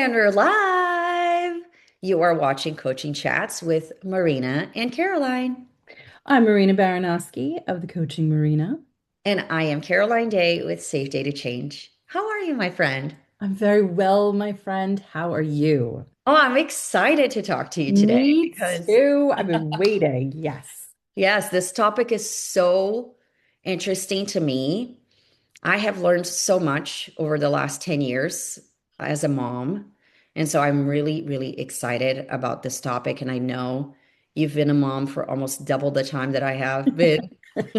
And we're live. You are watching Coaching Chats with Marina and Caroline. I'm Marina Baranowski of the Coaching Marina. And I am Caroline Day with Safe Day to Change. How are you, my friend? I'm very well, my friend. How are you? Oh, I'm excited to talk to you today Me because, too. I've been waiting. Yes. yes, this topic is so interesting to me. I have learned so much over the last 10 years as a mom. And so I'm really, really excited about this topic. And I know you've been a mom for almost double the time that I have been. Feels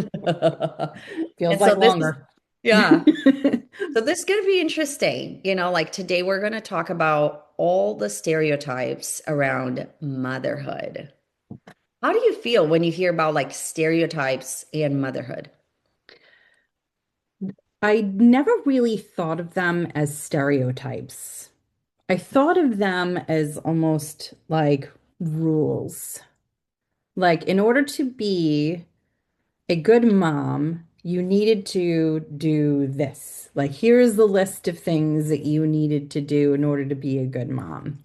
And so like this is, longer. yeah. So this is going to be interesting. Like today we're going to talk about all the stereotypes around motherhood. How do you feel when you hear about like stereotypes and motherhood? I never really thought of them as stereotypes. I thought of them as almost like rules. Like, in order to be a good mom, you needed to do this. Like, here's the list of things that you needed to do in order to be a good mom.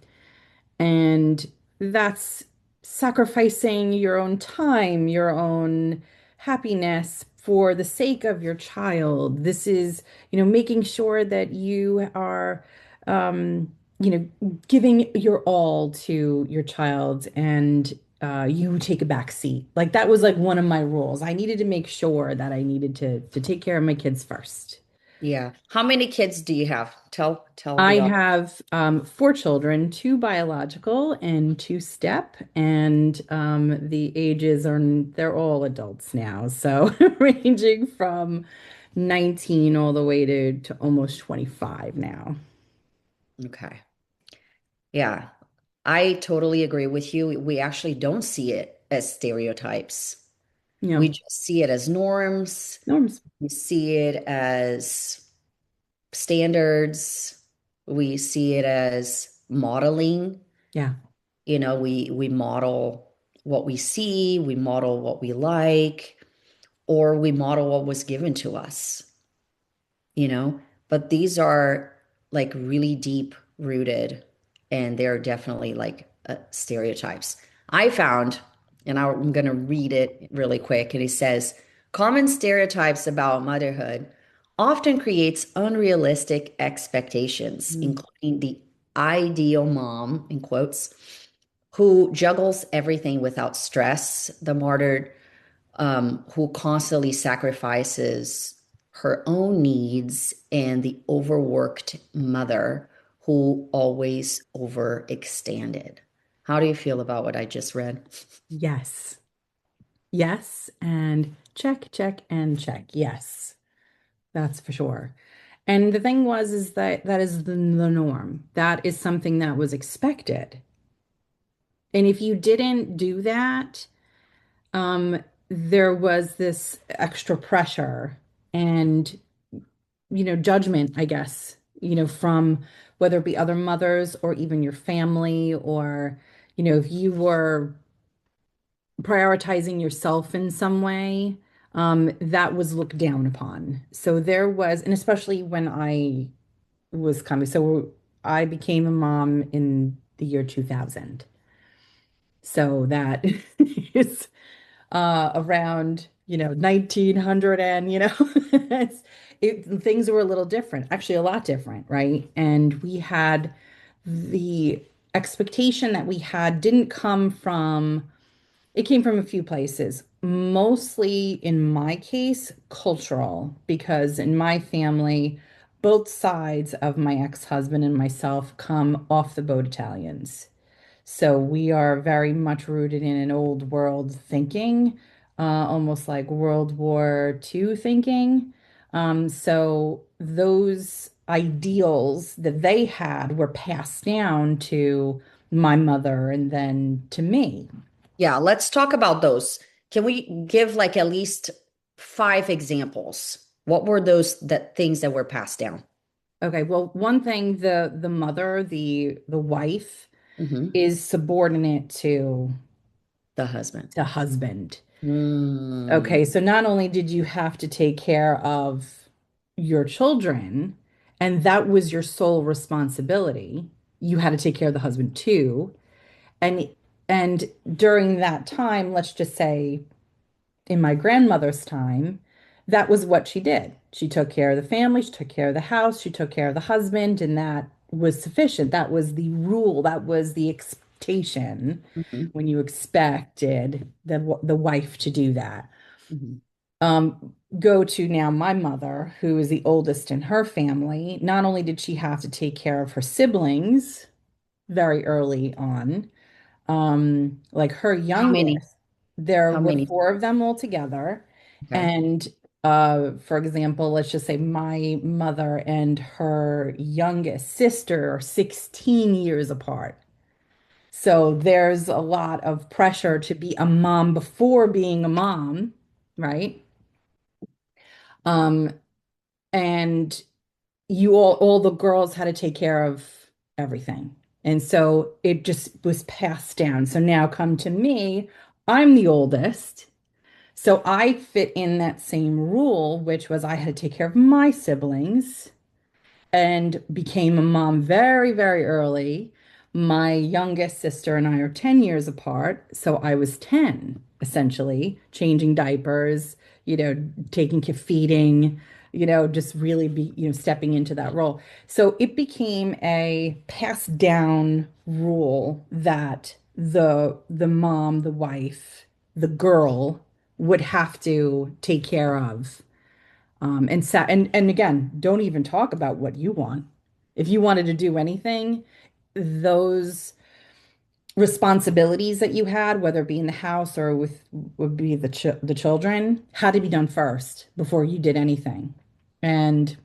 And that's sacrificing your own time, your own happiness for the sake of your child. This is, making sure that you are, giving your all to your child and you take a back seat. Like that was like one of my rules. I needed to make sure that I needed to take care of my kids first. Yeah. How many kids do you have? Tell I the audience. have four children, two biological and two step, and the ages are they're all adults now, so ranging from 19 all the way to almost 25 now. Okay. Yeah. I totally agree with you. We actually don't see it as stereotypes. Yeah, We just see it as norms. norms. We see it as standards. We see it as modeling. Yeah. We model what we see, we model what we like, or we model what was given to us, you know? But these are like really deep rooted and they're definitely like stereotypes. I found, and I'm going to read it really quick, and he says, common stereotypes about motherhood often creates unrealistic expectations, Mm. including the ideal mom, in quotes, who juggles everything without stress, the martyred who constantly sacrifices her own needs, and the overworked mother who always overextended. How do you feel about what I just read? Yes. Yes. And check, check, and check. Yes. That's for sure. And the thing was, is that that is the norm. That is something that was expected. And if you didn't do that, there was this extra pressure and, judgment, I guess, from whether it be other mothers or even your family, or, if you were prioritizing yourself in some way, that was looked down upon. So there was, and especially when I was coming, so I became a mom in the year 2000. So that is around, 1900, and, things were a little different, actually a lot different, right? And we had the expectation that we had didn't come from, it came from a few places, mostly in my case, cultural, because in my family, both sides of my ex-husband and myself come off the boat Italians. So we are very much rooted in an old world thinking, almost like World War II thinking. So those ideals that they had were passed down to my mother and then to me. Yeah, let's talk about those. Can we give like at least five examples? What were those that things that were passed down? Okay, well, one thing, the mother, the wife Hmm. is subordinate to The husband. the husband. Mm. Okay, so not only did you have to take care of your children, and that was your sole responsibility, you had to take care of the husband too. And and during that time, let's just say in my grandmother's time, that was what she did. She took care of the family, she took care of the house, she took care of the husband, and that was sufficient. That was the rule, that was the expectation Mhm. when you expected the wife to do that. Mhm. Go to now my mother, who is the oldest in her family. Not only did she have to take care of her siblings very early on, like her How many? youngest, there How were many? four of them all together. Okay. And for example, let's just say my mother and her youngest sister are 16 years apart. So there's a lot of pressure to be a mom before being a mom, right? Um, and all the girls had to take care of everything. And so it just was passed down. So now come to me, I'm the oldest. So I fit in that same rule, which was I had to take care of my siblings and became a mom very, very early. My youngest sister and I are 10 years apart. So I was 10, essentially, changing diapers, taking feeding, just really stepping into that role. So it became a passed down rule that the mom, the wife, the girl would have to take care of and again, don't even talk about what you want. If you wanted to do anything, those responsibilities that you had, whether it be in the house or with would be the children, had to be done first before you did anything. And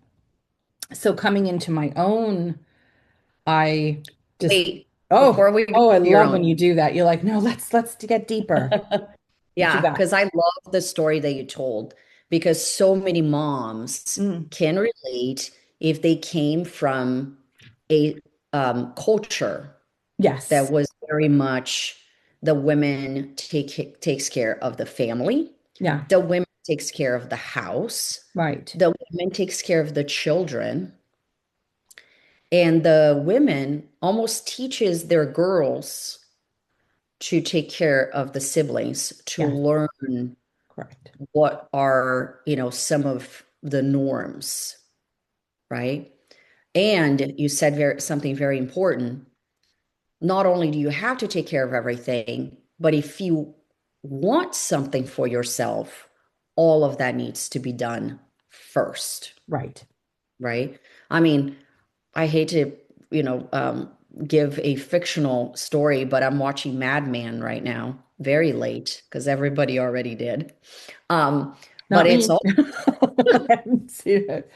so coming into my own, I just Wait, oh before we go oh, I to your love when own. you do that. You're like, no, let's get deeper. What you Yeah, got? because I love the story that you told because so many moms Mm, can relate if they came from a culture that yes. was very much the women takes care of the family, Yeah. the women takes care of the house, Right. the women takes care of the children, and the women almost teaches their girls to take care of the siblings, to Yes. learn Correct. what are, some of the norms, right? And you said something very important. Not only do you have to take care of everything, but if you want something for yourself, all of that needs to be done first, Right. right? I mean, I hate to, you know, um, give a fictional story, but I'm watching Mad Men right now, very late, because everybody already did. Um, but Not it's me. all, I haven't seen it.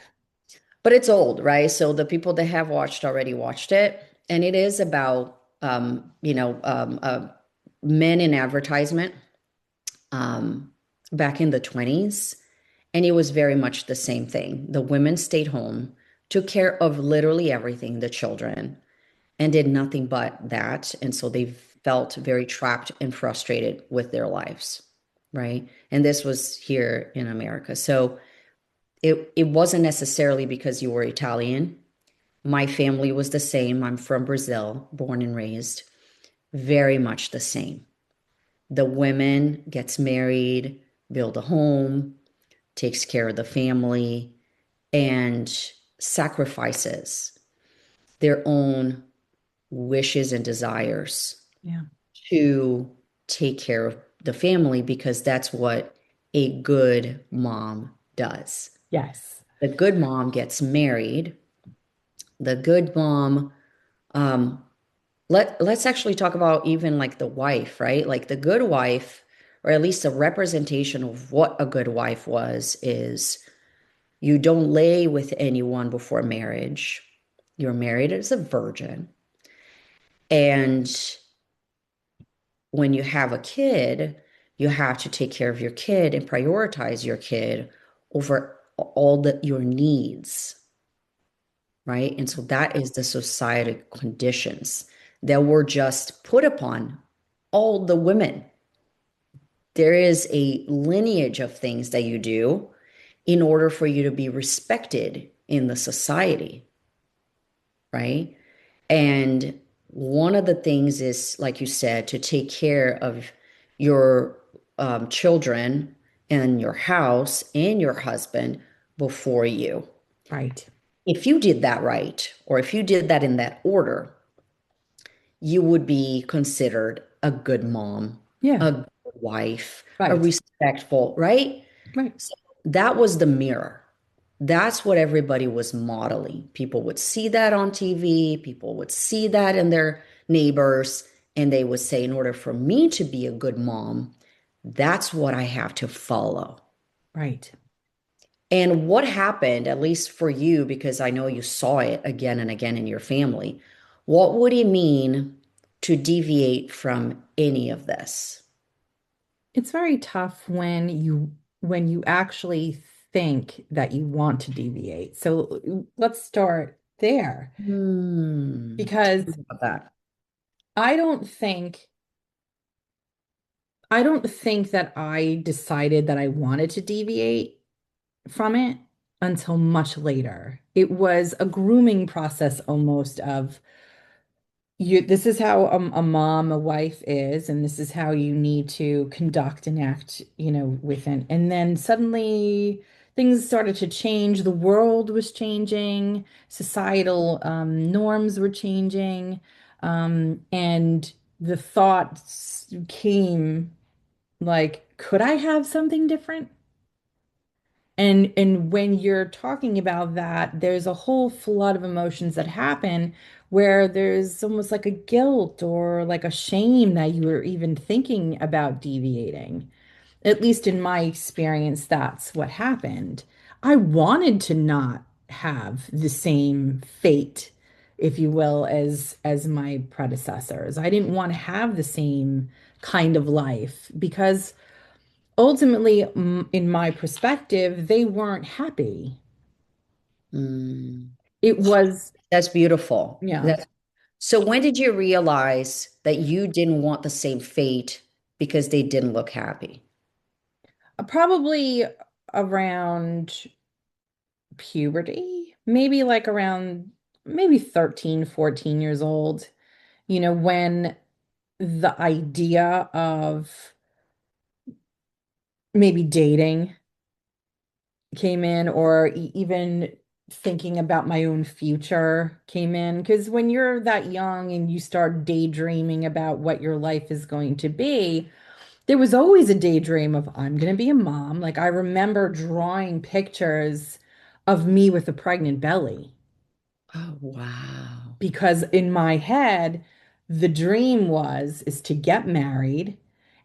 but it's old, right? So the people that have watched already watched it, and it is about, men in advertisement, back in the 20s, and it was very much the same thing. The women stayed home, took care of literally everything, the children, and did nothing but that. And so they felt very trapped and frustrated with their lives, right? And this was here in America. So it wasn't necessarily because you were Italian. My family was the same. I'm from Brazil, born and raised, very much the same. The women gets married, build a home, takes care of the family, and sacrifices their own wishes and desires Yeah. to take care of the family because that's what a good mom does. Yes. The good mom gets married. The good mom, um, let's actually talk about even like the wife, right? Like the good wife, or at least a representation of what a good wife was, is you don't lay with anyone before marriage. You're married as a virgin. And when you have a kid, you have to take care of your kid and prioritize your kid over all your needs, right? And so that is the society conditions that were just put upon all the women. There is a lineage of things that you do in order for you to be respected in the society, right? And one of the things is, like you said, to take care of your children and your house and your husband before you. Right. If you did that right, or if you did that in that order, you would be considered a good mom, Yeah. a good wife, a Right. respectful, right? Right. So that was the mirror. That's what everybody was modeling. People would see that on TV, people would see that in their neighbors, and they would say, in order for me to be a good mom, that's what I have to follow. Right. And what happened, at least for you, because I know you saw it again and again in your family, what would it mean to deviate from any of this? It's very tough when you actually think that you want to deviate. So let's start there Tell because me about that. I don't think I don't think that I decided that I wanted to deviate from it until much later. It was a grooming process almost of you, this is how a mom, a wife is, and this is how you need to conduct and act, within. And then suddenly things started to change. The world was changing, societal norms were changing, and the thoughts came like, could I have something different? And when you're talking about that, there's a whole flood of emotions that happen where there's almost like a guilt or like a shame that you were even thinking about deviating. At least in my experience, that's what happened. I wanted to not have the same fate, if you will, as my predecessors. I didn't want to have the same kind of life because ultimately, in my perspective, they weren't happy. Mm, It was, that's beautiful. yeah, That's so when did you realize that you didn't want the same fate because they didn't look happy? probably around puberty, maybe like around maybe 13, 14 years old, when the idea of maybe dating came in, or even thinking about my own future came in. Because when you're that young and you start daydreaming about what your life is going to be, there was always a daydream of, I'm going to be a mom. Like I remember drawing pictures of me with a pregnant belly Oh, wow. because in my head, the dream was is to get married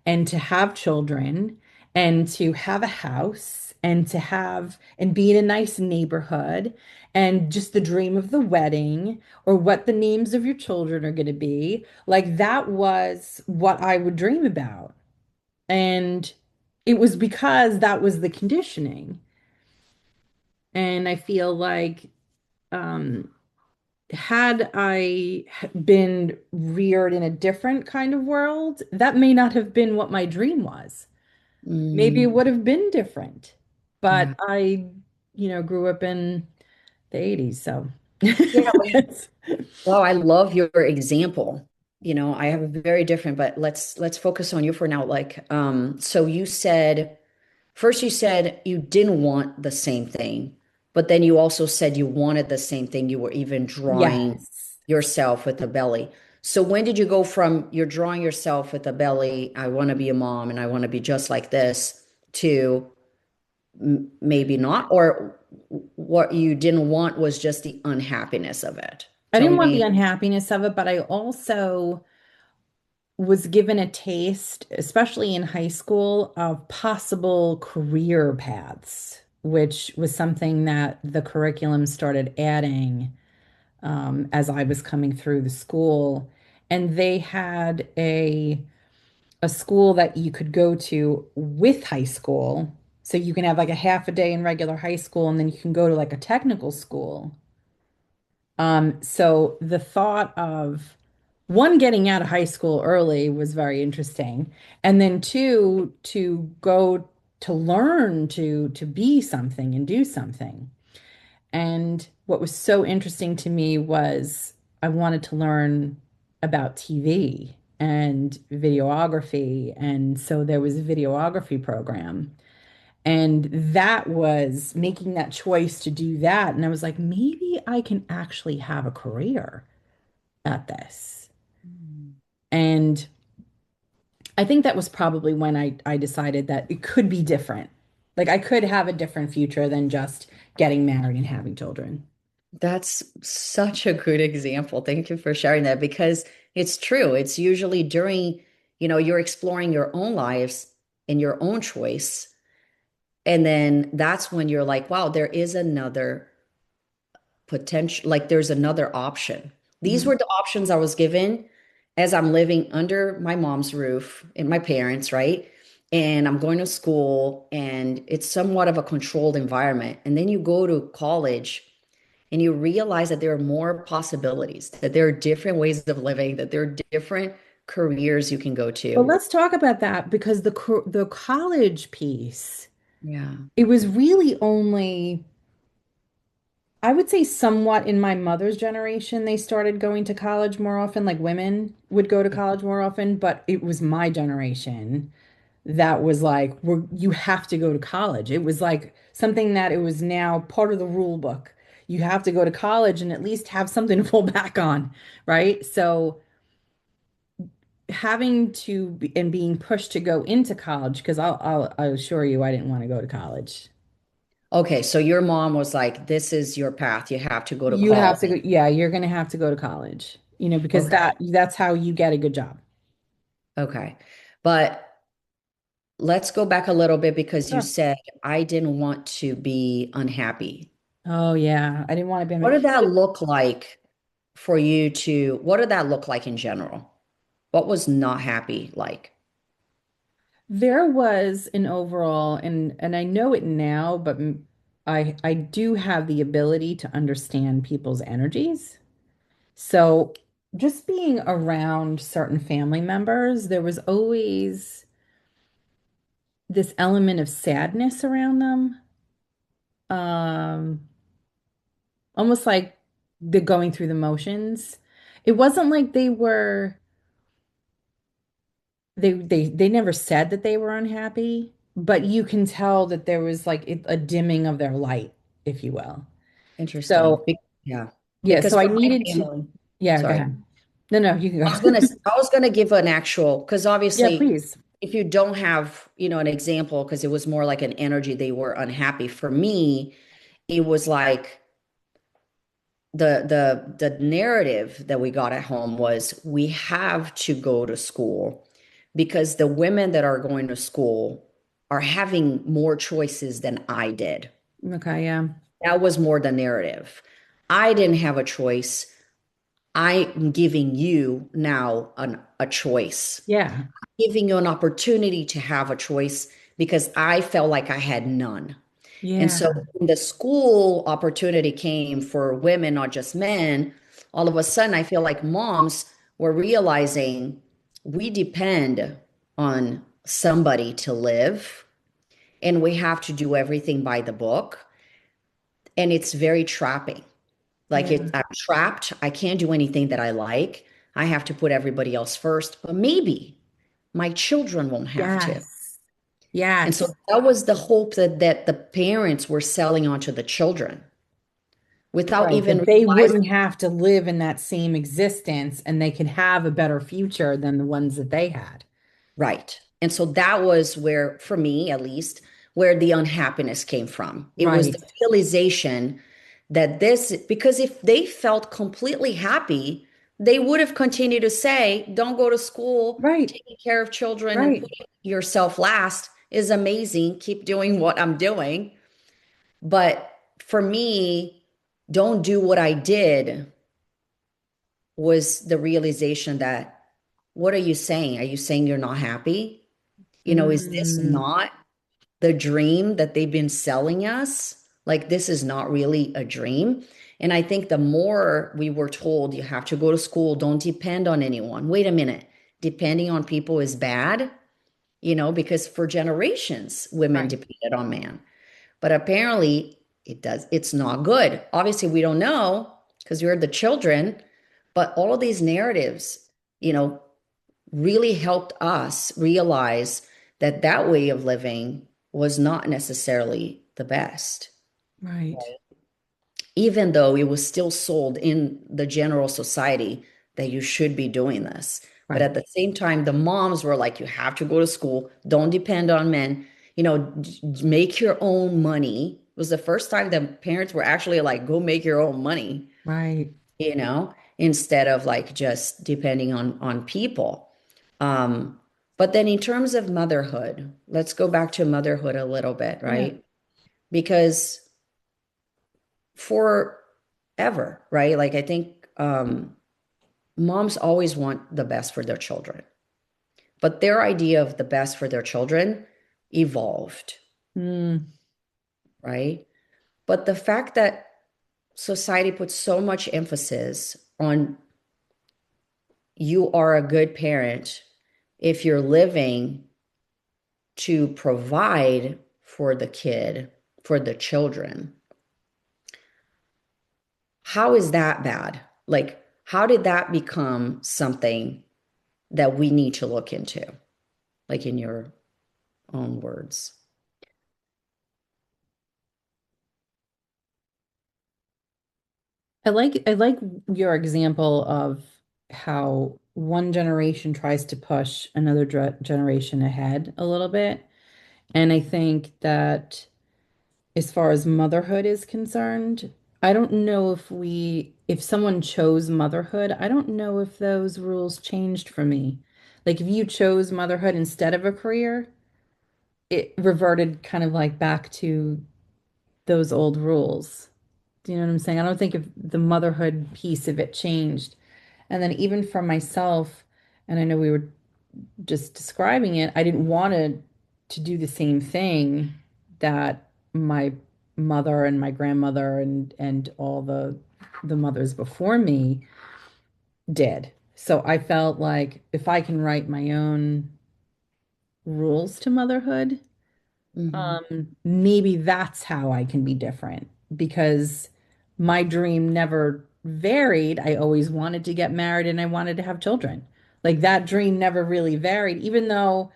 and to have children and to have a house and to have and be in a nice neighborhood and just the dream of the wedding or what the names of your children are going to be. Like that was what I would dream about. And it was because that was the conditioning. And I feel like um had I been reared in a different kind of world, that may not have been what my dream was. Maybe it Mm, would have been different. But yeah. I, grew up in the 80s, so Yeah. it's- Well, I love your example. I have a very different, but let's focus on you for now. Like, so you said first you said you didn't want the same thing, but then you also said you wanted the same thing. You were even drawing yes. yourself with a belly. So when did you go from you're drawing yourself with a belly, I want to be a mom and I want to be just like this, to maybe not, or what you didn't want was just the unhappiness of it? I Tell didn't want the me. unhappiness of it, but I also was given a taste, especially in high school, of possible career paths, which was something that the curriculum started adding as I was coming through the school. And they had a school that you could go to with high school. So you can have like a half a day in regular high school, and then you can go to like a technical school. So the thought of one, getting out of high school early was very interesting. And then two, to go to learn to be something and do something. And what was so interesting to me was I wanted to learn about TV and videography. And so there was a videography program. And that was making that choice to do that. And I was like, maybe I can actually have a career at this. Mm. And I think that was probably when I decided that it could be different. Like I could have a different future than just getting married and having children. That's such a good example. Thank you for sharing that because it's true. It's usually during, you're exploring your own lives and your own choice. And then that's when you're like, wow, there is another potential, like there's another option. These Mhm. were the options I was given as I'm living under my mom's roof and my parents, right? And I'm going to school and it's somewhat of a controlled environment. And then you go to college and you realize that there are more possibilities, that there are different ways of living, that there are different careers you can go Well, to. let's talk about that because the college piece, Yeah. it was really only, I would say somewhat in my mother's generation, they started going to college more often, like women would go to college more often, but it was my generation that was like, you have to go to college. It was like something that it was now part of the rule book. You have to go to college and at least have something to fall back on, right? So having to be, and being pushed to go into college, because I'll assure you I didn't want to go to college. Okay, so your mom was like, this is your path. You have to go to You college. have to go, yeah, you're gonna have to go to college, because Okay. that's how you get a good job. Okay. But let's go back a little bit because you Sure. said I didn't want to be unhappy. Oh yeah, I didn't want to What be. did that look like for you to, what did that look like in general? What was not happy like? There was an overall, and I know it now, but I do have the ability to understand people's energies. So just being around certain family members, there was always this element of sadness around them. Um, Almost like the going through the motions. It wasn't like they never said that they were unhappy, but you can tell that there was like a dimming of their light, if you will. Interesting. So, Yeah. yeah, Because so I for my needed to, family, yeah, go sorry. ahead. No, no, you can I was go. gonna I was gonna give an actual because Yeah, obviously please. if you don't have, an example, because it was more like an energy, they were unhappy. For me, it was like the narrative that we got at home was we have to go to school because the women that are going to school are having more choices than I did. Okay, yeah. That was more the narrative. I didn't have a choice. I'm giving you now a choice, Yeah. giving you an opportunity to have a choice because I felt like I had none. And so Yeah. when the school opportunity came for women, not just men, all of a sudden I feel like moms were realizing we depend on somebody to live and we have to do everything by the book. And it's very trapping. Like Yeah. I'm trapped. I can't do anything that I like. I have to put everybody else first, but maybe my children won't have to. Yes. And so Yes. that was the hope that the parents were selling onto the children without Right. even That they realizing. wouldn't have to live in that same existence and they could have a better future than the ones that they had. Right. And so that was where, for me at least, where the unhappiness came from. It was the Right. realization that because if they felt completely happy, they would have continued to say, don't go to school, Right. taking care of children and Right. putting yourself last is amazing. Keep doing what I'm doing. But for me, don't do what I did was the realization that, what are you saying? Are you saying you're not happy? Is this Mm, not the dream that they've been selling us? Like, this is not really a dream. And I think the more we were told you have to go to school, don't depend on anyone. Wait a minute. Depending on people is bad, because for generations, women right. depended on man. But apparently it's not good. Obviously, we don't know because we're the children, But all of these narratives, you know, really helped us realize that that way of living was not necessarily the best, Right. even though it was still sold in the general society that you should be doing this. But Right. at the same time, the moms were like, you have to go to school, don't depend on men, make your own money. It was the first time that parents were actually like, go make your own money, Right. instead of like just depending on people. Um, but then in terms of motherhood, let's go back to motherhood a little bit, Yeah. right? Because forever, right? Like I think moms always want the best for their children, but their idea of the best for their children evolved, Mm. right? But the fact that society puts so much emphasis on you are a good parent if you're living to provide for the kid, for the children, how is that bad? Like, how did that become something that we need to look into? Like in your own words. I like your example of how one generation tries to push another generation ahead a little bit. And I think that as far as motherhood is concerned, I don't know if someone chose motherhood, I don't know if those rules changed for me. Like if you chose motherhood instead of a career, it reverted kind of like back to those old rules. Do you know what I'm saying? I don't think if the motherhood piece of it changed. And then even for myself, and I know we were just describing it, I didn't want to do the same thing that my mother and my grandmother and all the mothers before me did. So I felt like if I can write my own rules to motherhood, Hmm. maybe that's how I can be different because my dream never varied. I always wanted to get married and I wanted to have children. Like that dream never really varied, even though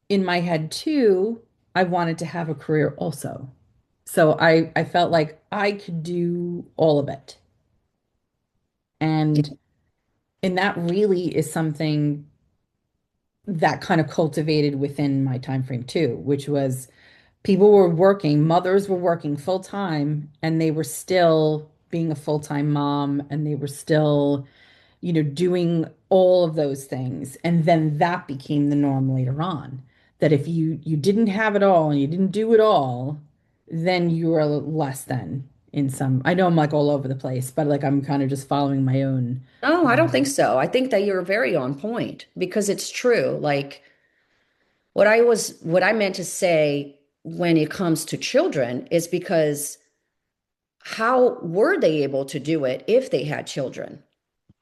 in my head too, I wanted to have a career also. So I felt like I could do all of it. And and that really is something that kind of cultivated within my time frame too, which was people were working, mothers were working full time, and they were still being a full-time mom, and they were still, doing all of those things. And then that became the norm later on. That if you didn't have it all and you didn't do it all, then you were less than in some. I know I'm like all over the place, but like I'm kind of just following my own. No, I don't think so. I think that you're very on point because it's true. Like what I meant to say when it comes to children is because how were they able to do it if they had children?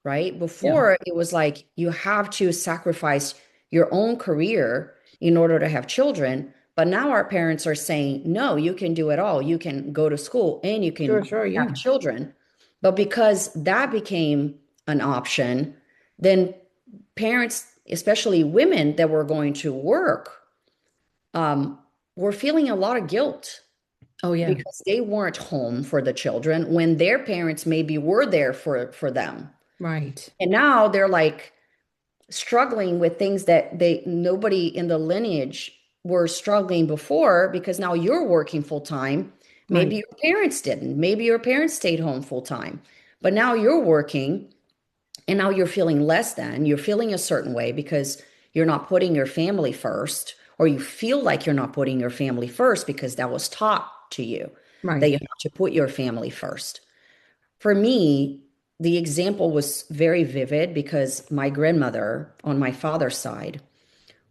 Right? Yeah, Before it was like you have to sacrifice your own career in order to have children. But now our parents are saying, no, you can do it all. You can go to school and you sure, can sure, have yeah, children. But because that became an option, then parents, especially women that were going to work, um, were feeling a lot of guilt oh yeah, because they weren't home for the children when their parents maybe were there for them. right, And now they're like struggling with things that they nobody in the lineage were struggling before because now you're working full time. Maybe right, your parents didn't. Maybe your parents stayed home full time. But now you're working and now you're feeling less than. You're feeling a certain way because you're not putting your family first, or you feel like you're not putting your family first because that was taught to you that right. you have to put your family first. For me, the example was very vivid because my grandmother on my father's side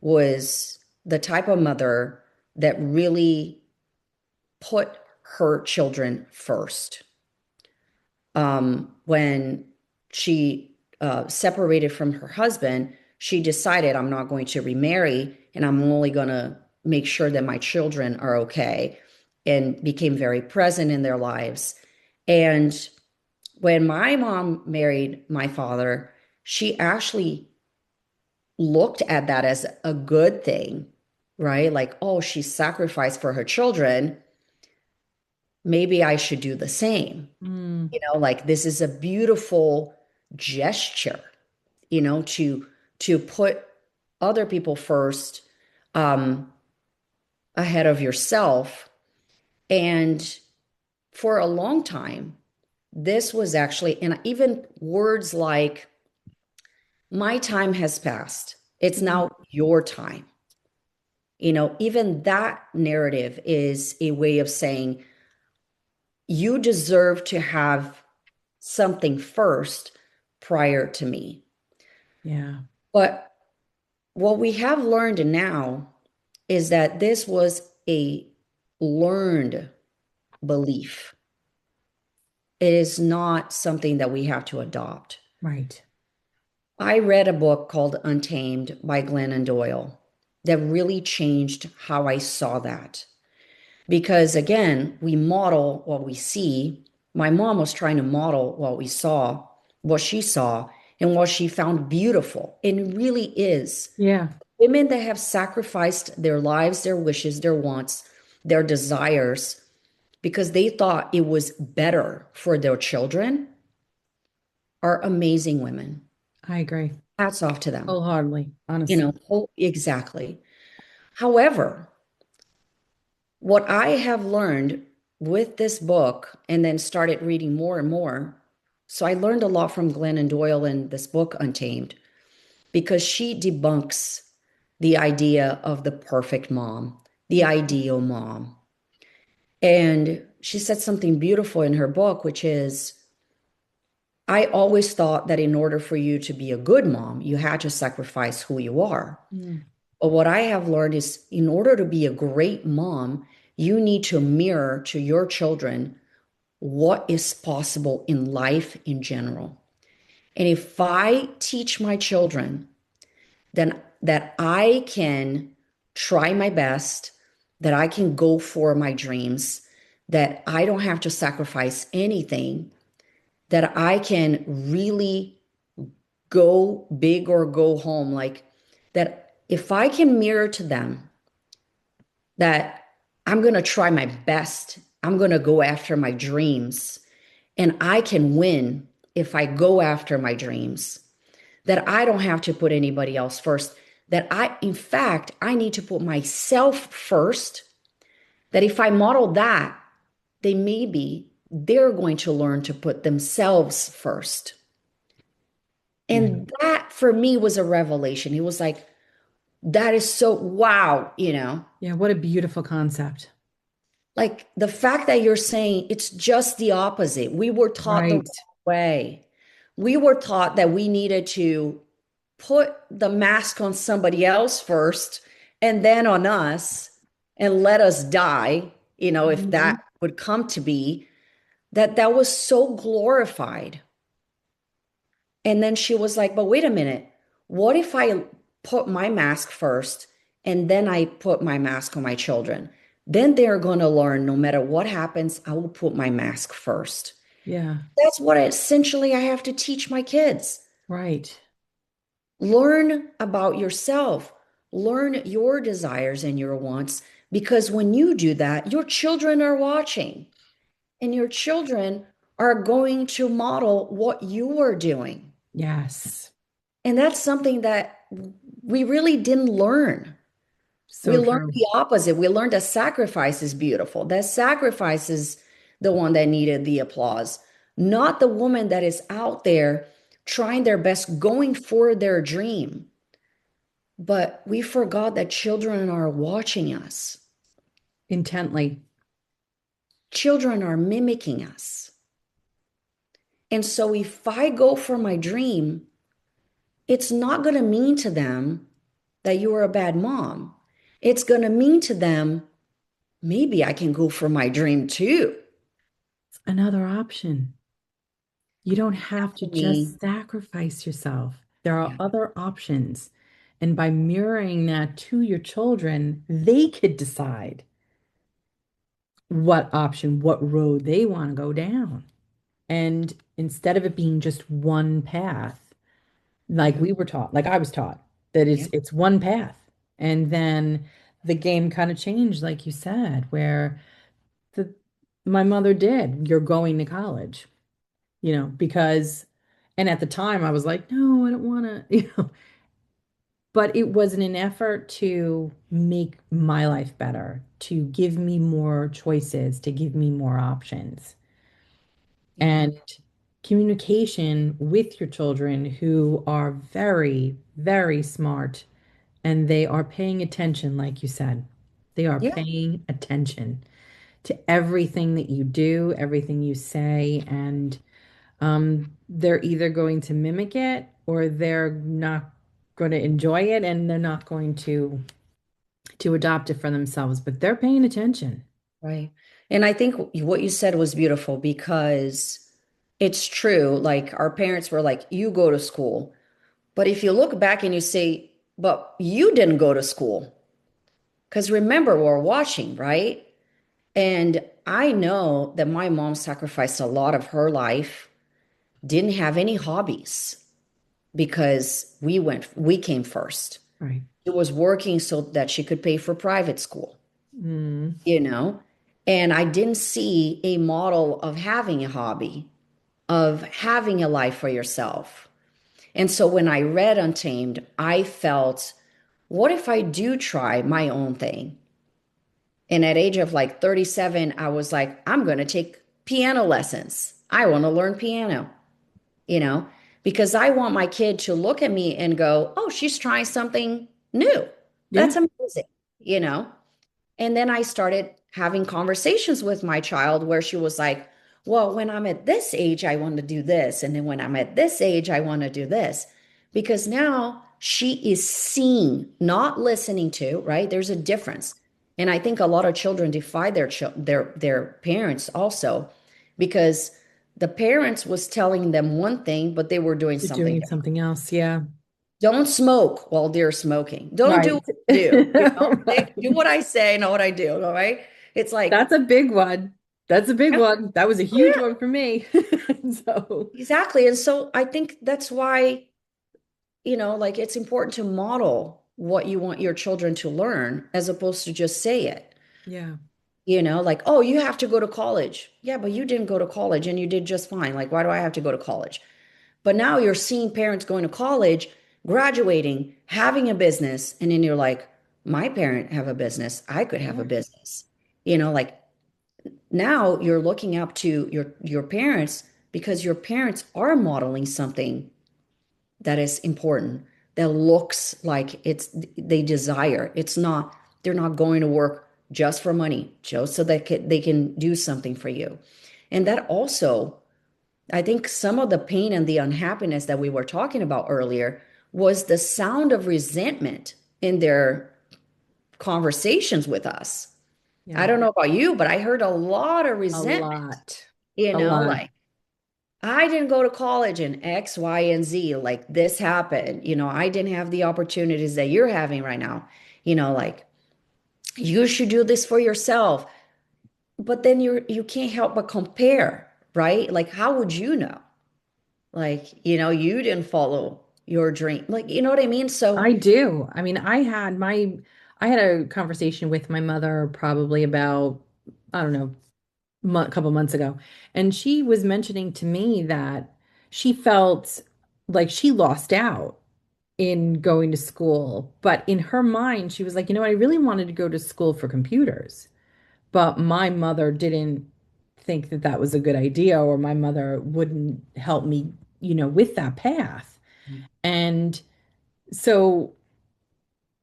was the type of mother that really put her children first. When she separated from her husband, she decided, I'm not going to remarry and I'm only going to make sure that my children are okay, and became very present in their lives. And when my mom married my father, she actually looked at that as a good thing, right? Like, oh, she sacrificed for her children. Maybe I should do the same. Mm, Like this is a beautiful gesture, to put other people first, um, ahead of yourself. And for a long time, this was actually, and even words like, my time has passed. It's mm, now your time. Even that narrative is a way of saying you deserve to have something first prior to me. yeah, But what we have learned now is that this was a learned belief. It is not something that we have to adopt. right. I read a book called Untamed by Glennon Doyle that really changed how I saw that. Because again, we model what we see. My mom was trying to model what we saw, what she saw, and what she found beautiful. And it really is. Yeah, Women that have sacrificed their lives, their wishes, their wants, their desires, because they thought it was better for their children, are amazing women. I agree. Hats off to them. Wholeheartedly, honestly. Exactly. However, what I have learned with this book and then started reading more and more. So I learned a lot from Glennon Doyle in this book, Untamed, because she debunks the idea of the perfect mom, the ideal mom. And she said something beautiful in her book, which is, I always thought that in order for you to be a good mom, you had to sacrifice who you are. Mm, But what I have learned is in order to be a great mom, you need to mirror to your children what is possible in life in general. And if I teach my children then that I can try my best, that I can go for my dreams, that I don't have to sacrifice anything, that I can really go big or go home, like that if I can mirror to them that I'm going to try my best, I'm going to go after my dreams, and I can win if I go after my dreams, that I don't have to put anybody else first, that in fact, I need to put myself first, that if I model that, they maybe they're going to learn to put themselves first. yeah. And that for me was a revelation. It was like, that is so wow, Yeah, what a beautiful concept. like the fact that you're saying it's just the opposite. We were taught the wrong Right. way. We were taught that we needed to put the mask on somebody else first and then on us and let us die, if Mhm. that would come to be, that was so glorified. And then she was like, but wait a minute, what if I put my mask first and then I put my mask on my children? Then they're going to learn no matter what happens, I will put my mask first. Yeah, That's what essentially I have to teach my kids. right. Learn about yourself, learn your desires and your wants, because when you do that, your children are watching and your children are going to model what you are doing. Yes. And that's something that we really didn't learn. We So learned true. the opposite. We learned that sacrifice is beautiful, that sacrifice is the one that needed the applause, not the woman that is out there trying their best, going for their dream. But we forgot that children are watching us. Intently. Children are mimicking us. And so if I go for my dream, it's not going to mean to them that you are a bad mom. It's going to mean to them, maybe I can go for my dream too. It's another option. You don't have to To me, just sacrifice yourself. There are yeah, other options. And by mirroring that to your children, they could decide what option, what road they want to go down. And instead of it being just one path, like Yeah. we were taught, like I was taught, that Yeah. it's one path. And then the game kind of changed, like you said, where the my mother did, you're going to college, because and at the time I was like, no, I don't want to, but it was in an effort to make my life better, to give me more choices, to give me more options. Yeah. And communication with your children who are very, very smart and they are paying attention, like you said. They are Yeah. paying attention to everything that you do, everything you say, and they're either going to mimic it or they're not going to enjoy it and they're not going to adopt it for themselves, but they're paying attention. Right. And I think what you said was beautiful because it's true. Like our parents were like, you go to school. But if you look back and you say, but you didn't go to school, because remember, we're watching, right? And I know that my mom sacrificed a lot of her life, didn't have any hobbies because we came first. Right. She was working so that she could pay for private school, Mm, you know? And I didn't see a model of having a hobby, of having a life for yourself. And so when I read Untamed, I felt, what if I do try my own thing? And at age of like 37, I was like, I'm going to take piano lessons. I want to learn piano, you know, because I want my kid to look at me and go, oh, she's trying something new. yeah. That's amazing, you know? And then I started having conversations with my child where she was like, well, when I'm at this age, I want to do this. And then when I'm at this age, I want to do this. Because now she is seeing, not listening to, right? There's a difference. And I think a lot of children defy their parents also because the parents was telling them one thing, but they were doing You're something doing different. something else. Yeah. Don't smoke while they're smoking. Don't do Right. what I do. Do Right. what I say, not what I do. All right. It's like, That's a big one. That's a big yeah, one. That was a oh huge yeah, one for me. So, exactly. And so I think that's why, like it's important to model what you want your children to learn as opposed to just say it. yeah. Like, oh, you have to go to college. Yeah, but you didn't go to college and you did just fine. Like, why do I have to go to college? But now you're seeing parents going to college, graduating, having a business, and then you're like, my parent have a business. I could have a Yeah. business. Like now you're looking up to your parents because your parents are modeling something that is important, that looks like they desire. It's not, they're not going to work just for money, just so they can do something for you. And that also, I think some of the pain and the unhappiness that we were talking about earlier was the sound of resentment in their conversations with us. I Yeah. don't know about you, but I heard a lot of A resentment, lot. A lot. like I didn't go to college and X, Y, and Z, like this happened. I didn't have the opportunities that you're having right now. Like you should do this for yourself. But then you can't help but compare, right? Like how would you know? Like, you didn't follow your dream. Like, you know what I mean? So, I do. I mean, I had a conversation with my mother probably about, I don't know, a couple months ago, and she was mentioning to me that she felt like she lost out in going to school, but in her mind, she was like, I really wanted to go to school for computers, but my mother didn't think that that was a good idea, or my mother wouldn't help me, with that path. And so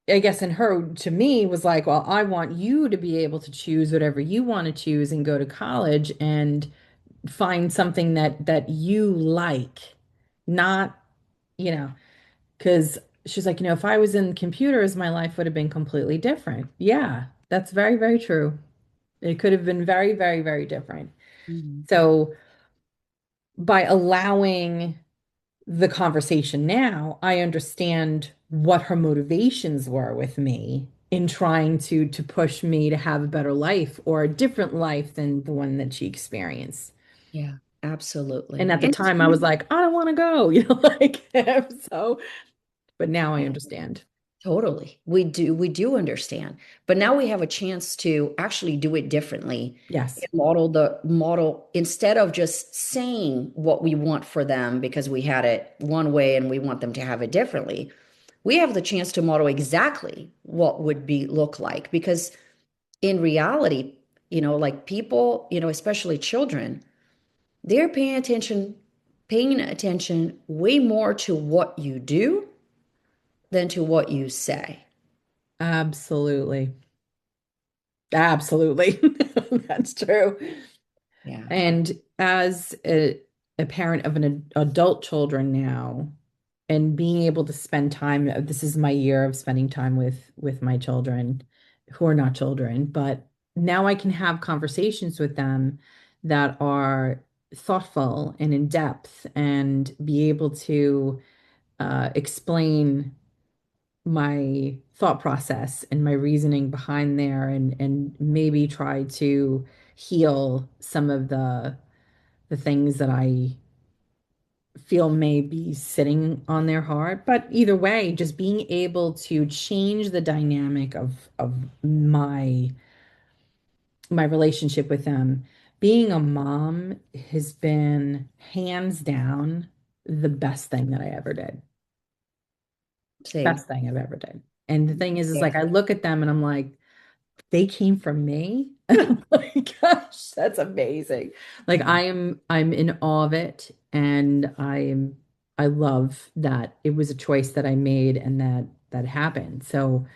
I guess in her, to me, was like, well, I want you to be able to choose whatever you want to choose and go to college and find something that you like, not, you know, because she's like, if I was in computers, my life would have been completely different. Yeah, that's very, very true. It could have been very, very, very different. Mhm. So by allowing the conversation now, I understand what her motivations were with me in trying to push me to have a better life or a different life than the one that she experienced. Yeah, And Absolutely. at the time I was like, I don't want to go, like so, but now I understand. Totally. We do understand. But now we have a chance to actually do it differently Yes, and model instead of just saying what we want for them because we had it one way and we want them to have it differently. We have the chance to model exactly what would be look like because in reality, like people, especially children, they're paying attention way more to what you do than to what you say. absolutely. Absolutely. That's true. Yeah. And as a parent of an adult children now, and being able to spend time, this is my year of spending time with my children who are not children, but now I can have conversations with them that are thoughtful and in depth and be able to explain my thought process and my reasoning behind there and maybe try to heal some of the things that I feel may be sitting on their heart. But either way, just being able to change the dynamic of my relationship with them. Being a mom has been hands down the best thing that I ever did. Same. Best thing I've ever did. And the thing is Yeah. like I look at them and I'm like, they came from me. Oh my gosh, that's amazing. Like Yeah. I'm in awe of it and I love that it was a choice that I made and that happened. So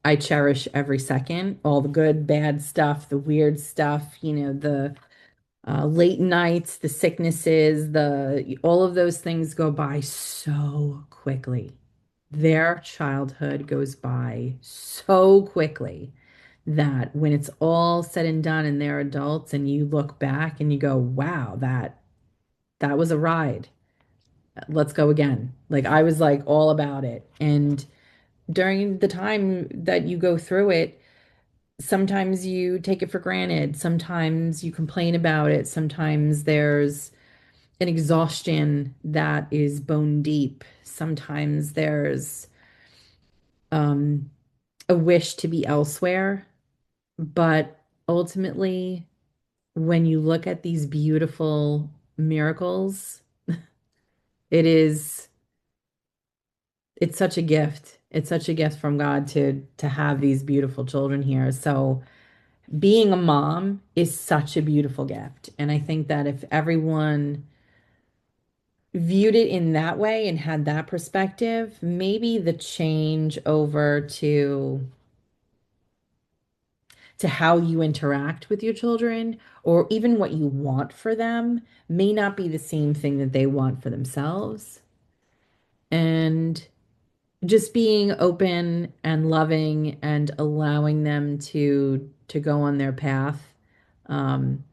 I cherish every second, all the good, bad stuff, the weird stuff, the late nights, the sicknesses, the all of those things go by so quickly. Their childhood goes by so quickly that when it's all said and done and they're adults and you look back and you go, wow, that was a ride. Let's go again. Like I was like all about it. And during the time that you go through it, sometimes you take it for granted. Sometimes you complain about it. Sometimes there's an exhaustion that is bone deep. Sometimes there's um, a wish to be elsewhere. But ultimately, when you look at these beautiful miracles, it is it's such a gift. It's such a gift from God to have these beautiful children here. So being a mom is such a beautiful gift. And I think that if everyone viewed it in that way and had that perspective, maybe the change over to how you interact with your children or even what you want for them may not be the same thing that they want for themselves. And just being open and loving and allowing them to go on their path, um,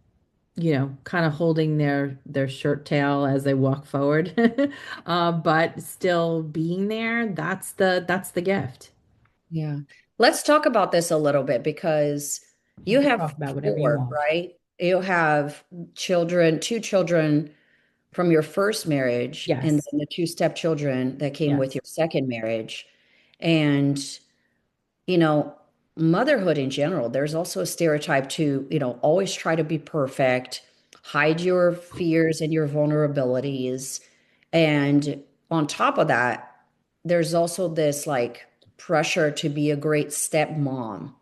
kind of holding their shirt tail as they walk forward, but still being there, that's the gift. Yeah. Let's talk about this a little bit because You you can have talk about whatever you four, want. right? You have two children from your first marriage, and Yes, then the two stepchildren that came with yes. your second marriage. And, you know, motherhood in general, there's also a stereotype to, always try to be perfect, hide your fears and your vulnerabilities. And on top of that, there's also this like pressure to be a great stepmom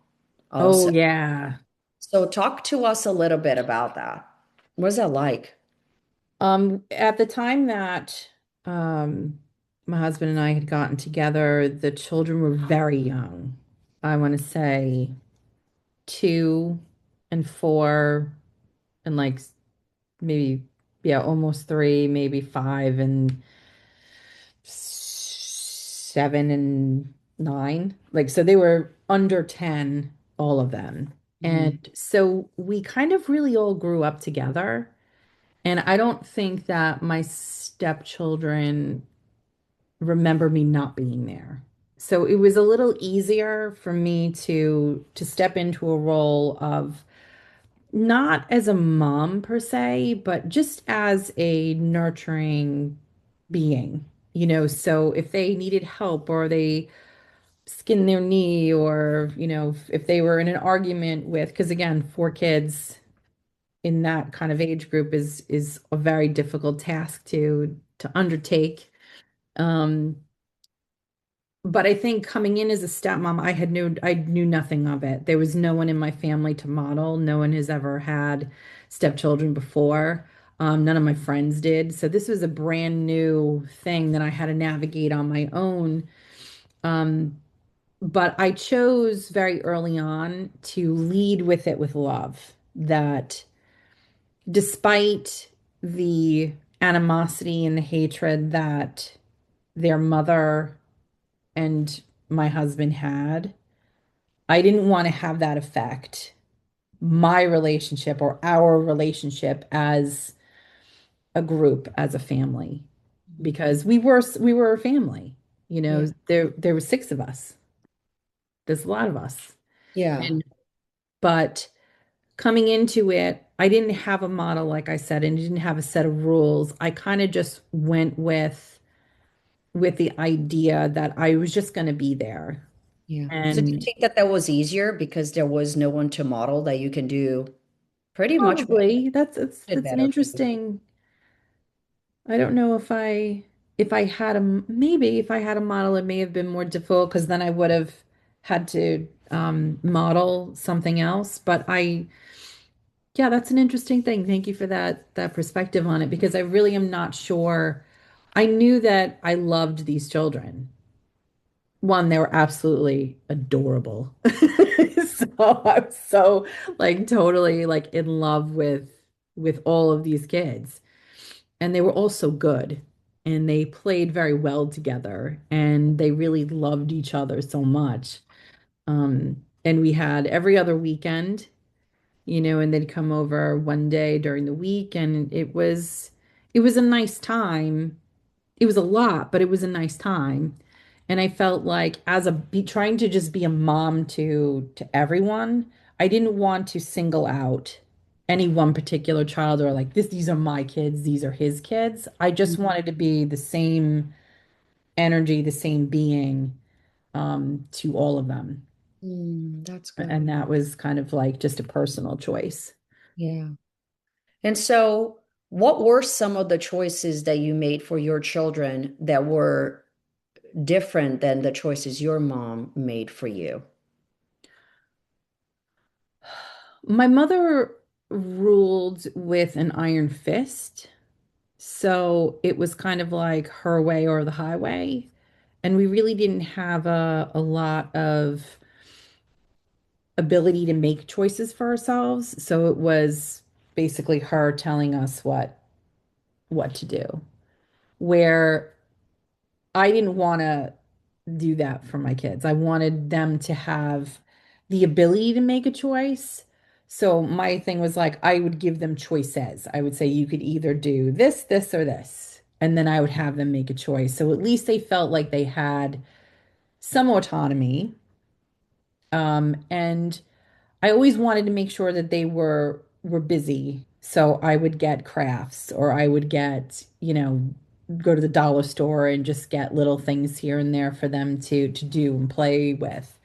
Oh also. yeah. So talk to us a little bit about that. What is that like? At the time that um, my husband and I had gotten together, the children were very young. I want to say 2 and 4, and like maybe, yeah, almost 3, maybe 5, and 7 and 9. Like, so they were under 10, all of them. Mhm. And so we kind of really all grew up together. And I don't think that my stepchildren remember me not being there. So it was a little easier for me to step into a role of Not as a mom per se, but just as a nurturing being, so if they needed help or they skinned their knee or, if they were in an argument with, because again, 4 kids in that kind of age group is a very difficult task to undertake. Um, but I think coming in as a stepmom, I knew nothing of it. There was no one in my family to model. No one has ever had stepchildren before. None of my friends did. So this was a brand new thing that I had to navigate on my own. Um, but I chose very early on to lead with it with love. That despite the animosity and the hatred that their mother and my husband had, I didn't want to have that affect my relationship or our relationship as a group, as a family, Mhm. because we were a family. Yeah. There were 6 of us. There's a lot of us. Yeah. And but coming into it, I didn't have a model, like I said, and didn't have a set of rules. I kind of just went with the idea that I was just going to be there. Yeah. So do you And think that that was easier because there was no one to model that you can do pretty much what probably did that's an better for you? interesting. I don't know if I had maybe if I had a model, it may have been more difficult because then I would have had to model something else. But yeah, that's an interesting thing. Thank you for that perspective on it because I really am not sure. I knew that I loved these children. One, they were absolutely adorable. So I was so like totally like in love with all of these kids. And they were all so good. And they played very well together and they really loved each other so much. And we had every other weekend, and they'd come over one day during the week and it was a nice time. It was a lot, but it was a nice time. And I felt like trying to just be a mom to everyone, I didn't want to single out any one particular child or like these are my kids, these are his kids. I just wanted to be the same energy, the same being to all of them. That's good. And that was kind of like just a personal choice. Yeah. And so, what were some of the choices that you made for your children that were different than the choices your mom made for you? My mother ruled with an iron fist. So it was kind of like her way or the highway. And we really didn't have a lot of ability to make choices for ourselves. So it was basically her telling us what to do. Where I didn't want to do that for my kids. I wanted them to have the ability to make a choice. So my thing was like, I would give them choices. I would say, you could either do this, this, or this. And then I would have them make a choice. So at least they felt like they had some autonomy. And I always wanted to make sure that they were busy. So I would get crafts or I would get, go to the dollar store and just get little things here and there for them to do and play with.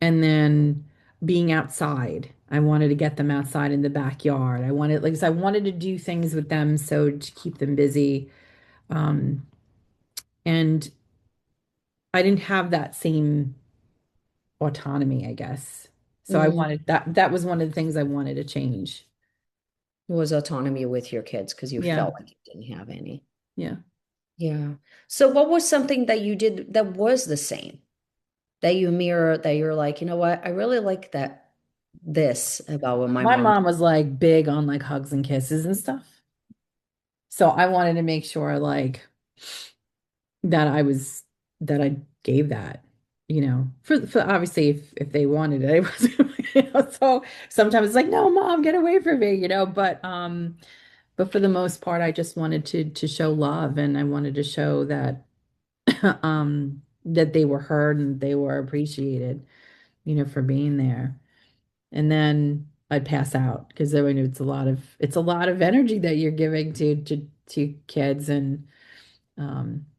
And then being outside. I wanted to get them outside in the backyard. I wanted to do things with them so to keep them busy. Um, and I didn't have that same autonomy, I guess. So I Mm. wanted that was one of the things I wanted to change. Was autonomy with your kids because you Yeah. felt like you didn't have any. Yeah. Yeah. So, what was something that you did that was the same that you mirror that you're like, you know what? I really like this about what my My mom mom was like big on like hugs and kisses and stuff. So I wanted to make sure like that that I gave that, for obviously if they wanted it, so sometimes it's like, no, mom, get away from me, but for the most part, I just wanted to show love and I wanted to show that that they were heard and they were appreciated, for being there. And then I'd pass out because I mean it's a lot of energy that you're giving to kids. And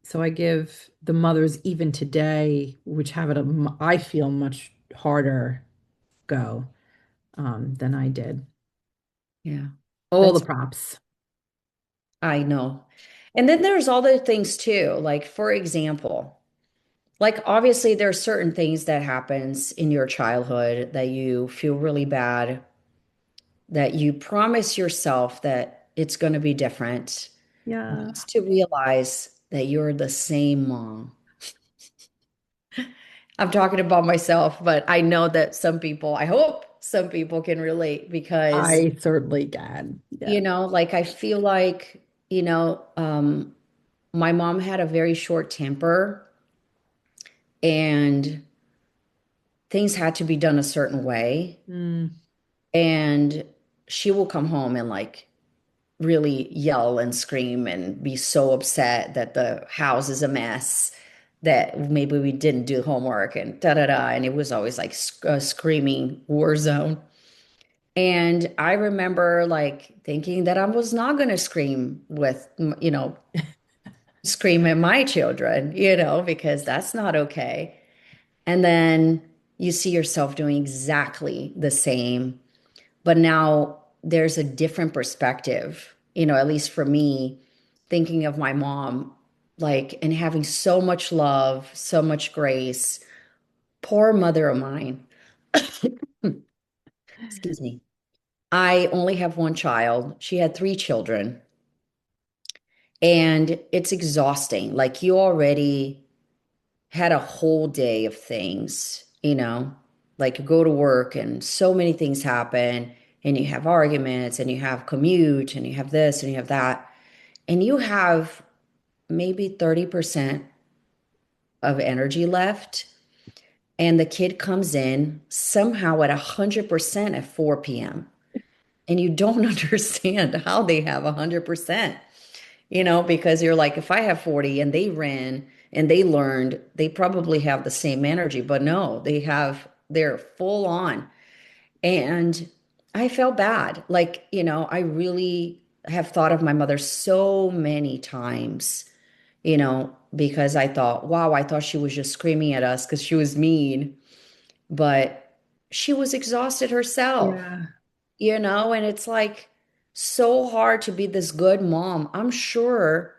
so I give the mothers even today, which have it I feel much harder go than I did. Yeah. All the That's, props. I know. And then there's other things too. Like, for example, like obviously there's certain things that happens in your childhood that you feel really bad, that you promise yourself that it's going to be different, Yeah. just to realize that you're the same mom. I'm talking about myself, but I know that some people, I hope some people can relate because, I certainly can. Yeah. like I feel like, my mom had a very short temper and things had to be done a certain way. Mm, And she will come home and like really yell and scream and be so upset that the house is a mess, that maybe we didn't do homework and da da da. And it was always like a screaming war zone. And I remember like thinking that I was not going to scream with, scream at my children, because that's not okay. And then you see yourself doing exactly the same, but now there's a different perspective, at least for me, thinking of my mom, like, and having so much love, so much grace. Poor mother of mine. Excuse me. I only have one child. She had three children, and it's exhausting. Like, you already had a whole day of things, like you go to work and so many things happen, and you have arguments and you have commute and you have this and you have that, and you have maybe 30% of energy left. And the kid comes in somehow at 100% at 4 p.m. And you don't understand how they have 100%. Because you're like, if I have 40 and they ran and they learned, they probably have the same energy, but no, they're full on. And I felt bad. Like, I really have thought of my mother so many times, because I thought, wow, I thought she was just screaming at us because she was mean, but she was exhausted herself, yeah. and it's like so hard to be this good mom. I'm sure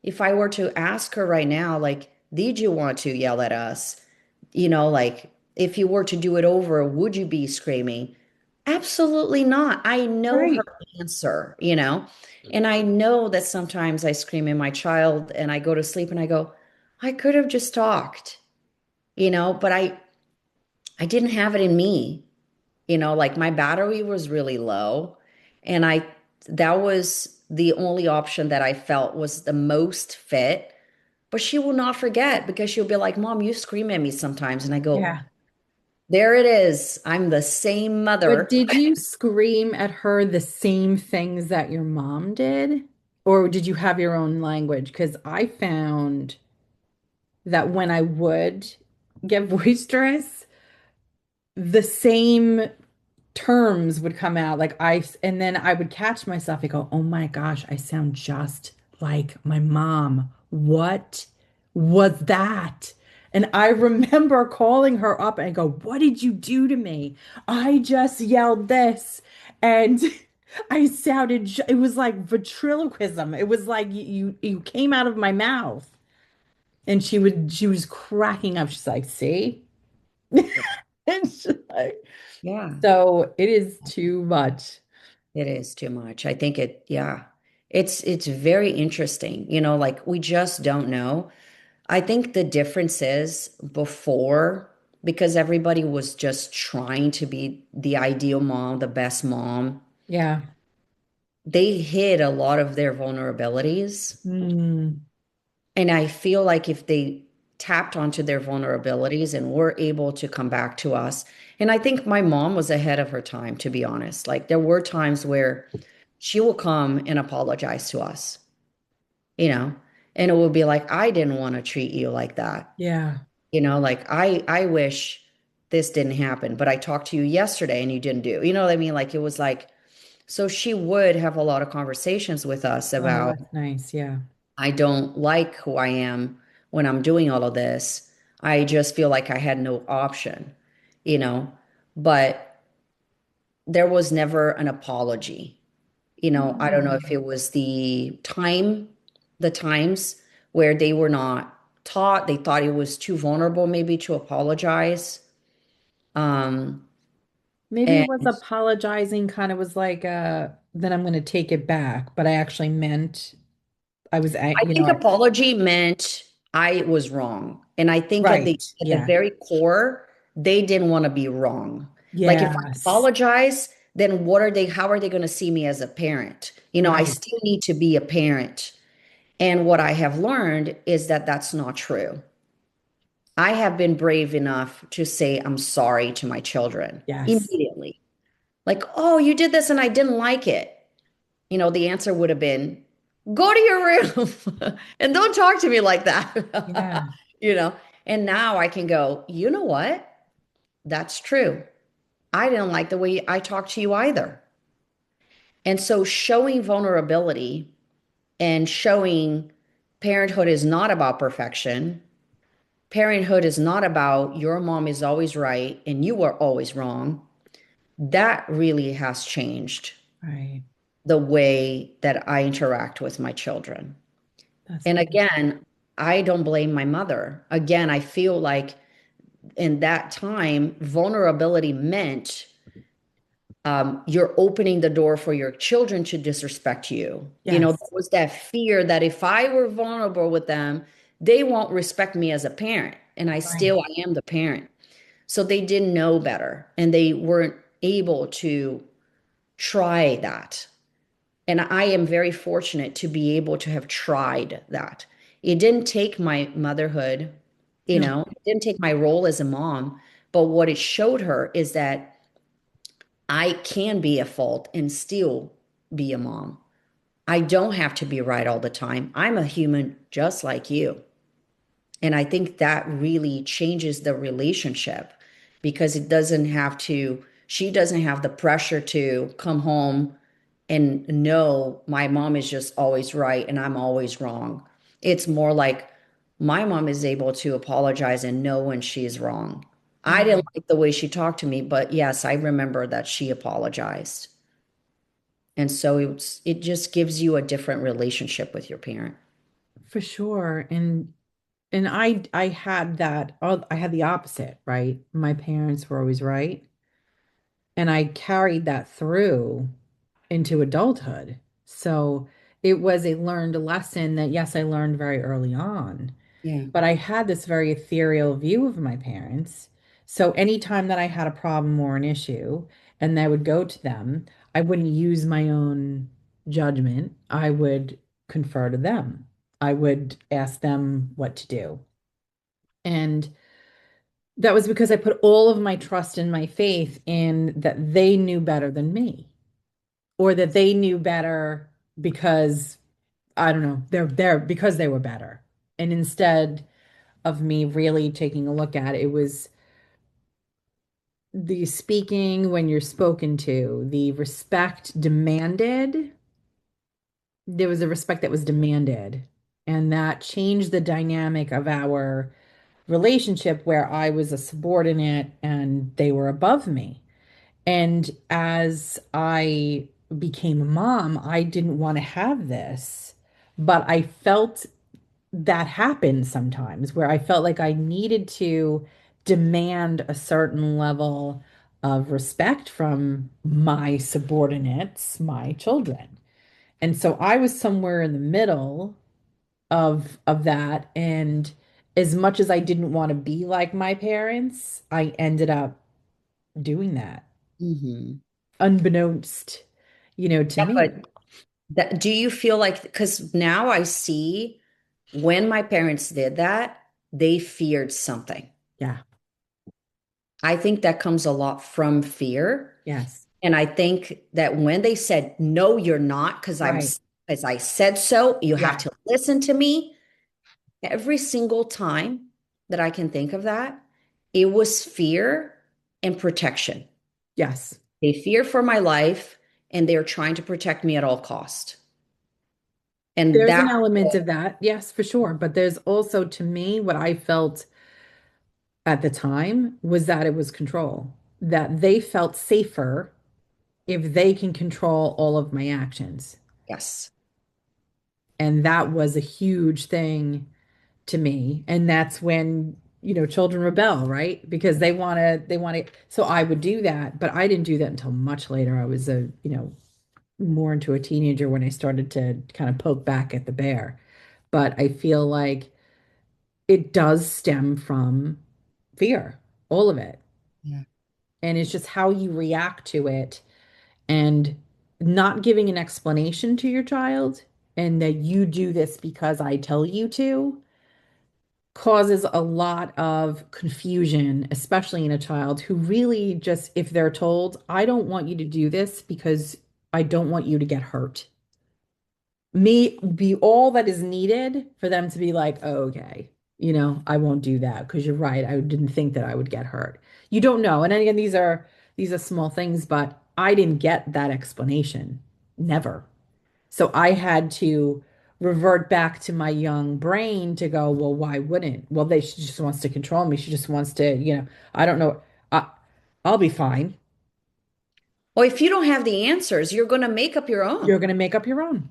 if I were to ask her right now, like, did you want to yell at us? Like, if you were to do it over, would you be screaming? Absolutely not. I know her Right. answer, and I know that sometimes I scream at my child and I go to sleep and I go, I could have just talked, but I didn't have it in me, like my battery was really low, and that was the only option that I felt was the most fit. But she will not forget because she'll be like, Mom, you scream at me sometimes. And I go, Yeah. there it is. I'm the same But mother. did you scream at her the same things that your mom did? Or did you have your own language? Because I found that when I would get boisterous, the same terms would come out and then I would catch myself. I go, oh my gosh, I sound just like my mom. What was that? And I remember calling her up and I go, what did you do to me? I just yelled this. And it was like ventriloquism. It was like you came out of my mouth. And she was cracking up. She's like, see? And she's like, Yeah, so it is too much. it is too much. I think yeah. It's very interesting. Like we just don't know. I think the difference is before, because everybody was just trying to be the ideal mom, the best mom, Yeah. they hid a lot of their vulnerabilities. Mm, And I feel like if they tapped onto their vulnerabilities and were able to come back to us, and I think my mom was ahead of her time, to be honest. Like there were times where she will come and apologize to us, you know, and it will be like, I didn't want to treat you like that. yeah. Like I wish. this didn't happen, but I talked to you yesterday and you didn't do. You know what I mean? Like it was like, so she would have a lot of conversations with us Oh, about, that's nice. Yeah. I don't like who I am when I'm doing all of this. I just feel like I had no option, you know, but there was never an apology. I don't know if Mm. it was the times where they were not taught, they thought it was too vulnerable maybe to apologize. Um, Maybe and it was apologizing, kind of was like, then I'm going to take it back, but I actually meant I was, I think I, apology meant I was wrong. And I think right. at the Yeah. very core, they didn't want to be wrong. Like if I Yes. apologize, then how are they going to see me as a parent? I Right. still need to be a parent. And what I have learned is that that's not true. I have been brave enough to say I'm sorry to my children Yes. immediately. Like, oh, you did this and I didn't like it. The answer would have been, go to your room and don't talk to me like that. Yeah. you know, and now I can go, you know what? That's true. I didn't like the way I talked to you either. And so showing vulnerability and showing parenthood is not about perfection. Parenthood is not about your mom is always right and you are always wrong. That really has changed Right. the way that I interact with my children. That's And beautiful. again, I don't blame my mother. Again, I feel like in that time, vulnerability meant you're opening the door for your children to disrespect you. There Yes. was that fear that if I were vulnerable with them, they won't respect me as a parent. And Right. I am the parent. So they didn't know better and they weren't able to try that. And I am very fortunate to be able to have tried that. It didn't take my motherhood, No, it didn't take my role as a mom, but what it showed her is that I can be a fault and still be a mom. I don't have to be right all the time. I'm a human just like you. And I think that really changes the relationship because she doesn't have the pressure to come home and know my mom is just always right and I'm always wrong. It's more like my mom is able to apologize and know when she's wrong. I didn't right. like the way she talked to me, but yes, I remember that she apologized. And so it just gives you a different relationship with your parent. For sure. And I had that, I had the opposite, right? My parents were always right. And I carried that through into adulthood. So it was a learned lesson that, yes, I learned very early on, Yeah. but I had this very ethereal view of my parents. So anytime that I had a problem or an issue and I would go to them, I wouldn't use my own judgment. I would confer to them. I would ask them what to do. And that was because I put all of my trust and my faith in that they knew better than me, or that they knew better because I don't know, they're there because they were better. And instead of me really taking a look at it, it was the speaking when you're spoken to, the respect demanded. There was a respect that was demanded, and that changed the dynamic of our relationship where I was a subordinate and they were above me. And as I became a mom, I didn't want to have this, but I felt that happened sometimes where I felt like I needed to demand a certain level of respect from my subordinates, my children. And so I was somewhere in the middle of that. And as much as I didn't want to be like my parents, I ended up doing that Hmm. unbeknownst, to Yeah, me. but do you feel like, because now I see when my parents did that, they feared something. Yeah. I think that comes a lot from fear. Yes. And I think that when they said, no, you're not, Right. as I said so, you have Yeah. to listen to me. Every single time that I can think of that, it was fear and protection. Yes. They fear for my life and they're trying to protect me at all cost. And There's that, an element of that, yes, for sure. But there's also, to me, what I felt at the time was that it was control, that they felt safer if they can control all of my actions. yes. And that was a huge thing to me. And that's when, children rebel, right? Because they want to. So I would do that, but I didn't do that until much later. I was more into a teenager when I started to kind of poke back at the bear. But I feel like it does stem from fear, all of it. Yeah. And it's just how you react to it and not giving an explanation to your child and that you do this because I tell you to causes a lot of confusion, especially in a child who really just, if they're told, I don't want you to do this because I don't want you to get hurt, may be all that is needed for them to be like, oh, okay, I won't do that because you're right. I didn't think that I would get hurt. You don't know. And again, these are small things, but I didn't get that explanation. Never. So I had to revert back to my young brain to go, well, why wouldn't? Well, she just wants to control me. She just wants to, I don't know. I, I'll be fine. Well, if you don't have the answers, you're going to make up your You're own. going to make up your own.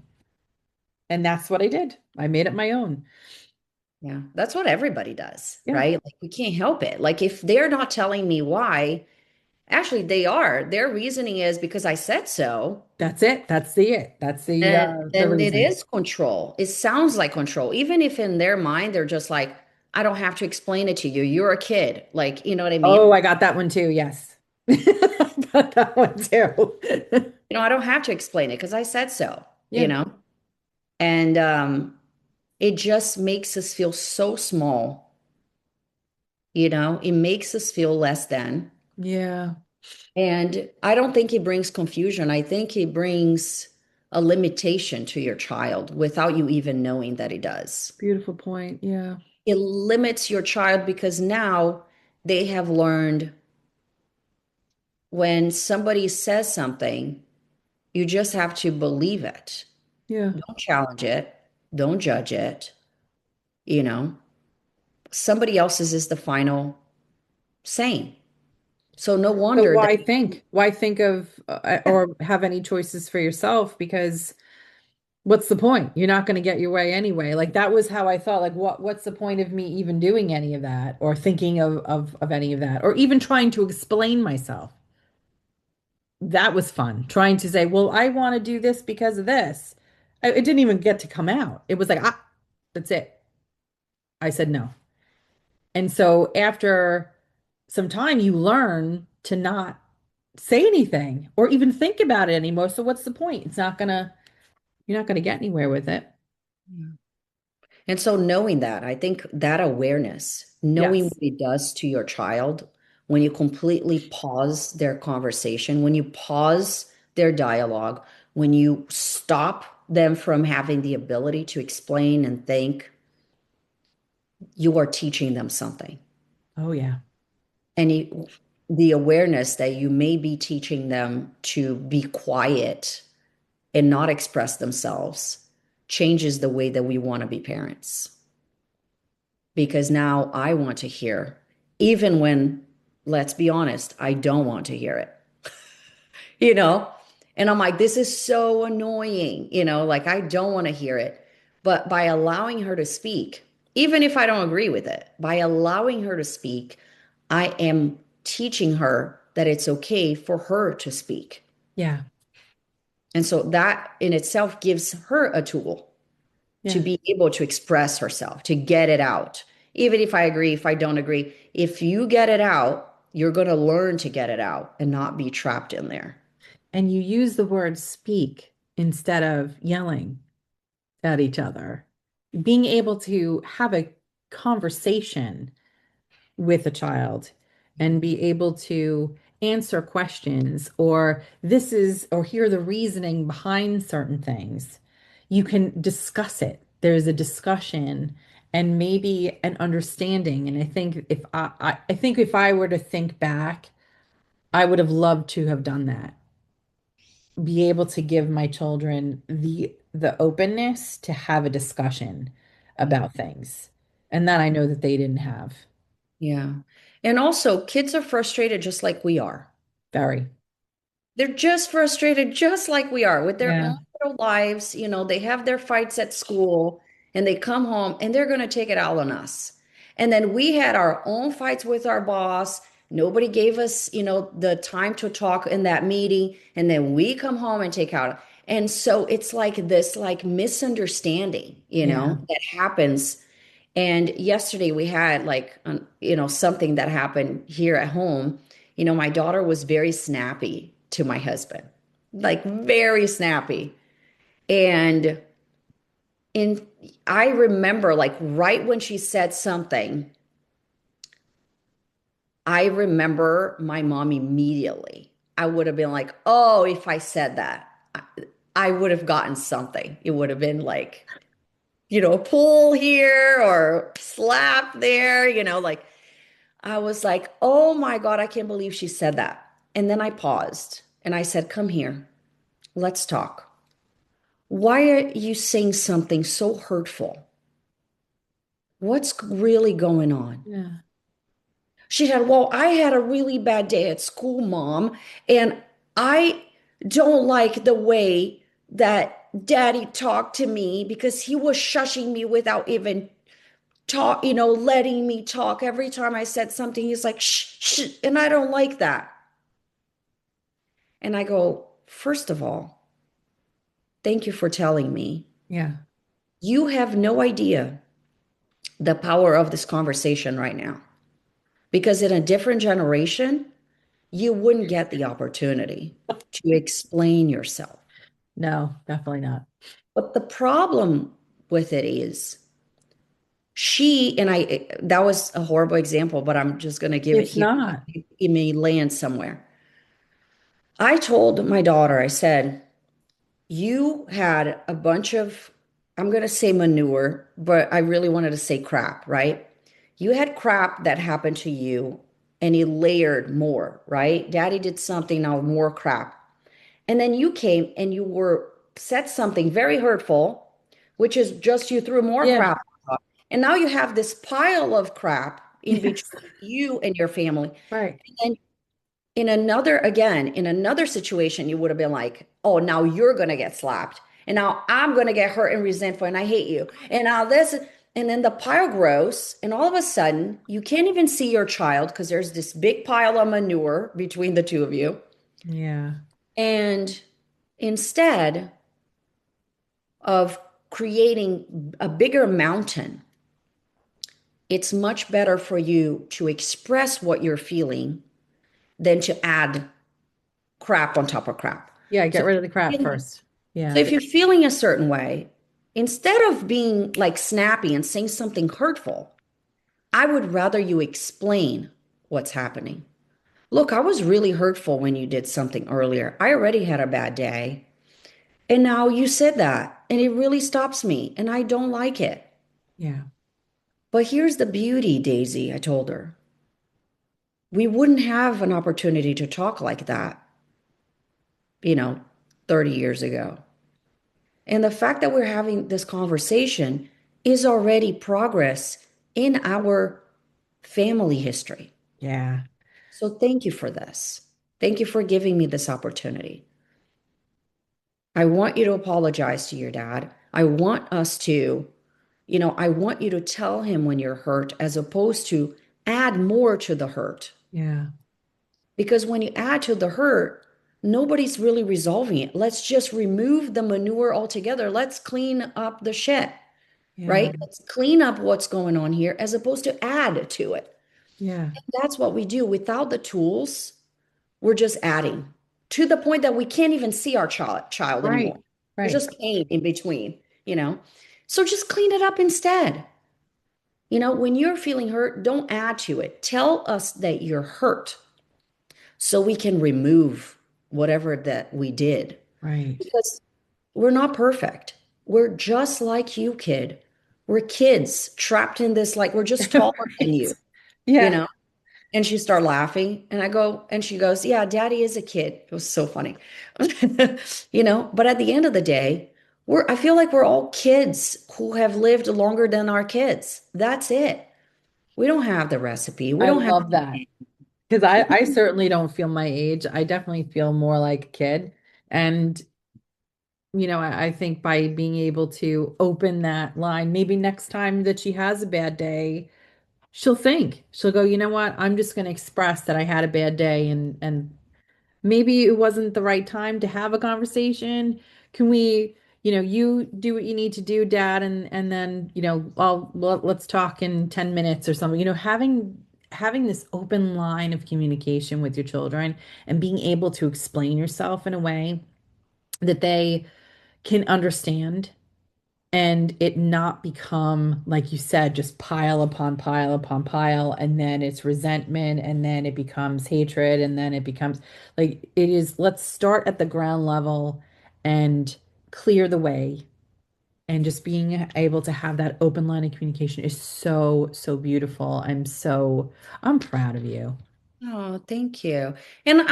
And that's what I did. I made it my own. Yeah, that's what everybody does, Yeah. right? Like we can't help it. Like if they're not telling me why, actually they are. Their reasoning is because I said so. That's it. That's the it. That's the Then it reason. is control. It sounds like control, even if in their mind they're just like, I don't have to explain it to you. You're a kid. Like, you know what I Oh, mean? I got that one too. Yes. I got that one too. I don't have to explain it because I said so, you Yeah. know? And it just makes us feel so small, it makes us feel less than. Yeah. And I don't think it brings confusion. I think it brings a limitation to your child without you even knowing that it does. Beautiful point. Yeah. It limits your child because now they have learned when somebody says something, you just have to believe it. Yeah. Don't challenge it. Don't judge it. You know, somebody else's is the final saying. So no So wonder that, why think? Why think of or have any choices for yourself? Because what's the point? You're not going to get your way anyway. Like that was how I thought. Like what's the point of me even doing any of that or thinking of any of that or even trying to explain myself? That was fun. Trying to say, well, I want to do this because of this. It didn't even get to come out. It was like, that's it. I said no. And so after some time, you learn to not say anything or even think about it anymore. So what's the point? You're not gonna get anywhere with it. and so knowing that, I think that awareness, knowing Yes. what it does to your child when you completely pause their conversation, when you pause their dialogue, when you stop them from having the ability to explain and think, you are teaching them something. Oh yeah. And the awareness that you may be teaching them to be quiet and not express themselves changes the way that we want to be parents. Because now I want to hear, even when, let's be honest, I don't want to hear it, you know? And I'm like, this is so annoying, like I don't want to hear it. But by allowing her to speak, even if I don't agree with it, by allowing her to speak, I am teaching her that it's okay for her to speak. Yeah. And so that in itself gives her a tool to Yeah. be able to express herself, to get it out. Even if I agree, if I don't agree, if you get it out, you're going to learn to get it out and not be trapped in there. And you use the word speak instead of yelling at each other. Being able to have a conversation with a child and be able to answer questions or hear the reasoning behind certain things. You can discuss it. There's a discussion and maybe an understanding. And I think if I think if I were to think back I would have loved to have done that. Be able to give my children the openness to have a discussion Yeah. about things. And that I know that they didn't have. Yeah. And also, kids are frustrated just like we are. Very. They're just frustrated, just like we are, with their Yeah. own little lives. They have their fights at school and they come home and they're going to take it out on us. And then we had our own fights with our boss. Nobody gave us, the time to talk in that meeting. And then we come home and take out. And so it's like this, like misunderstanding, Yeah. that happens. And yesterday we had like, something that happened here at home. My daughter was very snappy to my husband, like very snappy. And in I remember like right when she said something, I remember my mom immediately. I would have been like, oh, if I said that, I would have gotten something. It would have been like, pull here or slap there, like I was like, oh my God, I can't believe she said that. And then I paused and I said, come here, let's talk. Why are you saying something so hurtful? What's really going on? Yeah. She said, well, I had a really bad day at school, Mom, and I don't like the way that Daddy talked to me because he was shushing me without even letting me talk. Every time I said something, he's like, shh, shh, and I don't like that. And I go, first of all, thank you for telling me. Yeah. You have no idea the power of this conversation right now. Because in a different generation, you wouldn't get the opportunity to explain yourself. No, definitely not. But the problem with it is that was a horrible example, but I'm just going to give it It's here. not. It may land somewhere. I told my daughter, I said, you had a bunch of, I'm going to say manure, but I really wanted to say crap, right? You had crap that happened to you and he layered more, right? Daddy did something, now more crap. And then you came and you were said something very hurtful, which is just you threw more Yeah. crap on top. And now you have this pile of crap in Yes. between you and your family. Right. And in another situation, you would have been like, oh, now you're going to get slapped. And now I'm going to get hurt and resentful and I hate you. And now this, and then the pile grows. And all of a sudden, you can't even see your child because there's this big pile of manure between the two of you. Yeah. And instead of creating a bigger mountain, it's much better for you to express what you're feeling than to add crap on top of crap. Yeah. So Get rid of the crap first. So Yeah. if you're feeling a certain way, instead of being like snappy and saying something hurtful, I would rather you explain what's happening. Look, I was really hurtful when you did something earlier. I already had a bad day. And now you said that, and it really stops me, and I don't like it. Yeah. But here's the beauty, Daisy, I told her. We wouldn't have an opportunity to talk like that, you know, 30 years ago. And the fact that we're having this conversation is already progress in our family history. Yeah. So thank you for this. Thank you for giving me this opportunity. I want you to apologize to your dad. I want us to, I want you to tell him when you're hurt as opposed to add more to the hurt. Yeah. Because when you add to the hurt, nobody's really resolving it. Let's just remove the manure altogether. Let's clean up the shit, Yeah. right? Let's clean up what's going on here as opposed to add to it. Yeah. That's what we do. Without the tools, we're just adding to the point that we can't even see our child Right. anymore. There's Right. just pain in between, you know? So just clean it up instead. When you're feeling hurt, don't add to it. Tell us that you're hurt so we can remove whatever that we did Right. because we're not perfect. We're just like you, kid. We're kids trapped in this, like we're just taller than Right. you, you Yeah. know? And she started laughing. And I go, and she goes, yeah, daddy is a kid. It was so funny. But at the end of the day, I feel like we're all kids who have lived longer than our kids. That's it. We don't have the recipe. We I don't have love that because I certainly don't feel my age. I definitely feel more like a kid. And, I think by being able to open that line, maybe next time that she has a bad day, she'll go, you know what? I'm just going to express that I had a bad day and maybe it wasn't the right time to have a conversation. Can we, you do what you need to do, Dad, and then, let's talk in 10 minutes or something. Having this open line of communication with your children and being able to explain yourself in a way that they can understand and it not become, like you said, just pile upon pile upon pile, and then it's resentment, and then it becomes hatred, and then it becomes like it is, let's start at the ground level and clear the way. And just being able to have that open line of communication is so, so beautiful. I'm proud of you. Oh, thank you. And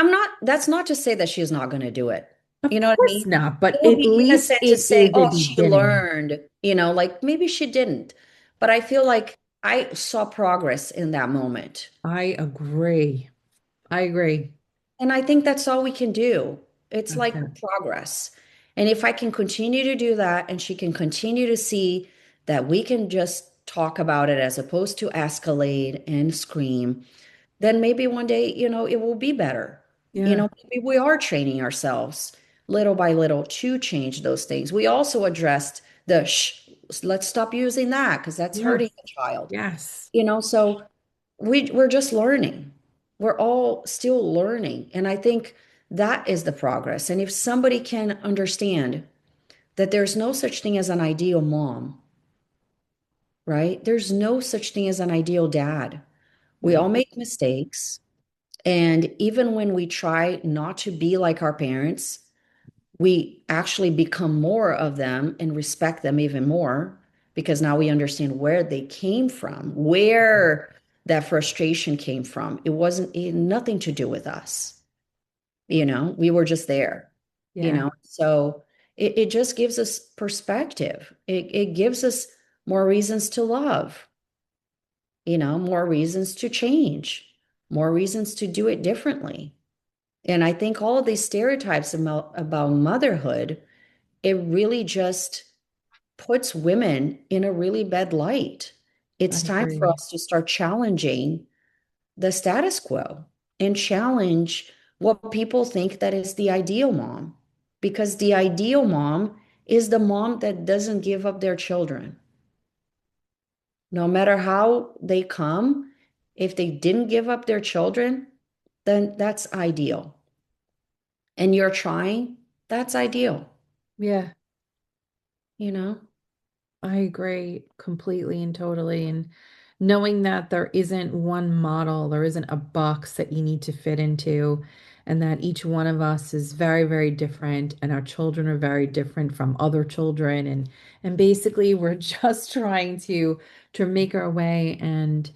that's not to say that she's not going to do it. Of You know what I course mean? not, It but would at be least innocent to it say, is a oh, she beginning. learned, like maybe she didn't. But I feel like I saw progress in that moment. I agree. I agree. And I think that's all we can do. It's That's like it. progress. And if I can continue to do that and she can continue to see that we can just talk about it as opposed to escalate and scream, then maybe one day, it will be better. Yeah. Maybe we are training ourselves little by little to change those things. We also addressed the let's stop using that because that's Yes. hurting the child. Yes. So we're just learning. We're all still learning. And I think that is the progress. And if somebody can understand that there's no such thing as an ideal mom, right? There's no such thing as an ideal dad. We Right. all make mistakes. And even when we try not to be like our parents, we actually become more of them and respect them even more because now we understand where they came from, where that frustration came from. It had nothing to do with us. We were just there, Yeah. So it just gives us perspective. It gives us more reasons to love, more reasons to change, more reasons to do it differently. And I think all of these stereotypes about motherhood, it really just puts women in a really bad light. I It's time for agree. us to start challenging the status quo and challenge what people think that is the ideal mom. Because the ideal mom is the mom that doesn't give up their children. No matter how they come, if they didn't give up their children, then that's ideal. And you're trying, that's ideal, Yeah, you know? I agree completely and totally. And knowing that there isn't one model, there isn't a box that you need to fit into, and that each one of us is very, very different, and our children are very different from other children, and basically we're just trying to make our way and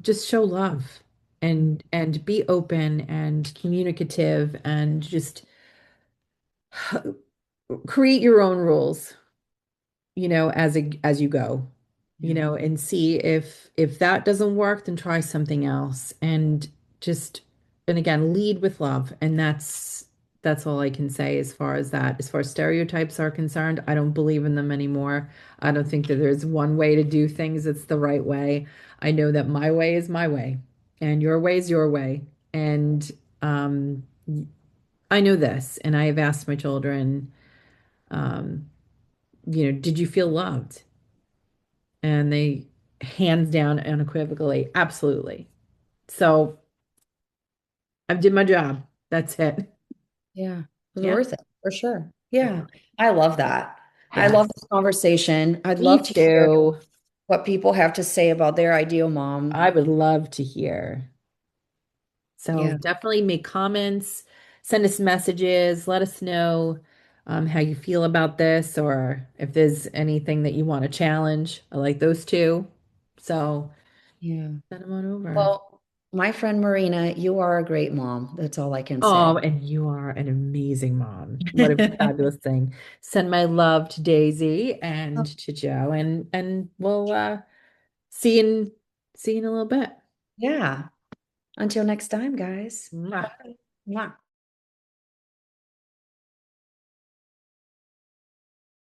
just show love and be open and communicative and just create your own rules, as you go, Yeah. and see if that doesn't work, then try something else and just and again, lead with love. And that's all I can say as far as that. As far as stereotypes are concerned, I don't believe in them anymore. I don't think that there's one way to do things that's the right way. I know that my way is my way and your way is your way. And um I know this, and I have asked my children, um, did you feel loved? And they hands down unequivocally, absolutely. So I did my job. That's it. Yeah, it was Yeah. worth it for sure. Yeah, I love that. I love Yes. this conversation. I'd Me love to hear too. what people have to say about their ideal I mom. would love to hear. So Yeah. definitely make comments, send us messages, let us know how you feel about this, or if there's anything that you want to challenge. I like those too. So Yeah. Send them on over. Well, my friend Marina, you are a great mom. That's all I can Oh, say. and you are an amazing mom. What a fabulous thing. Send my love to Daisy and to Joe, and we'll see you see you in a little bit. Yeah. Until next time, guys. Mwah. Bye. Mwah.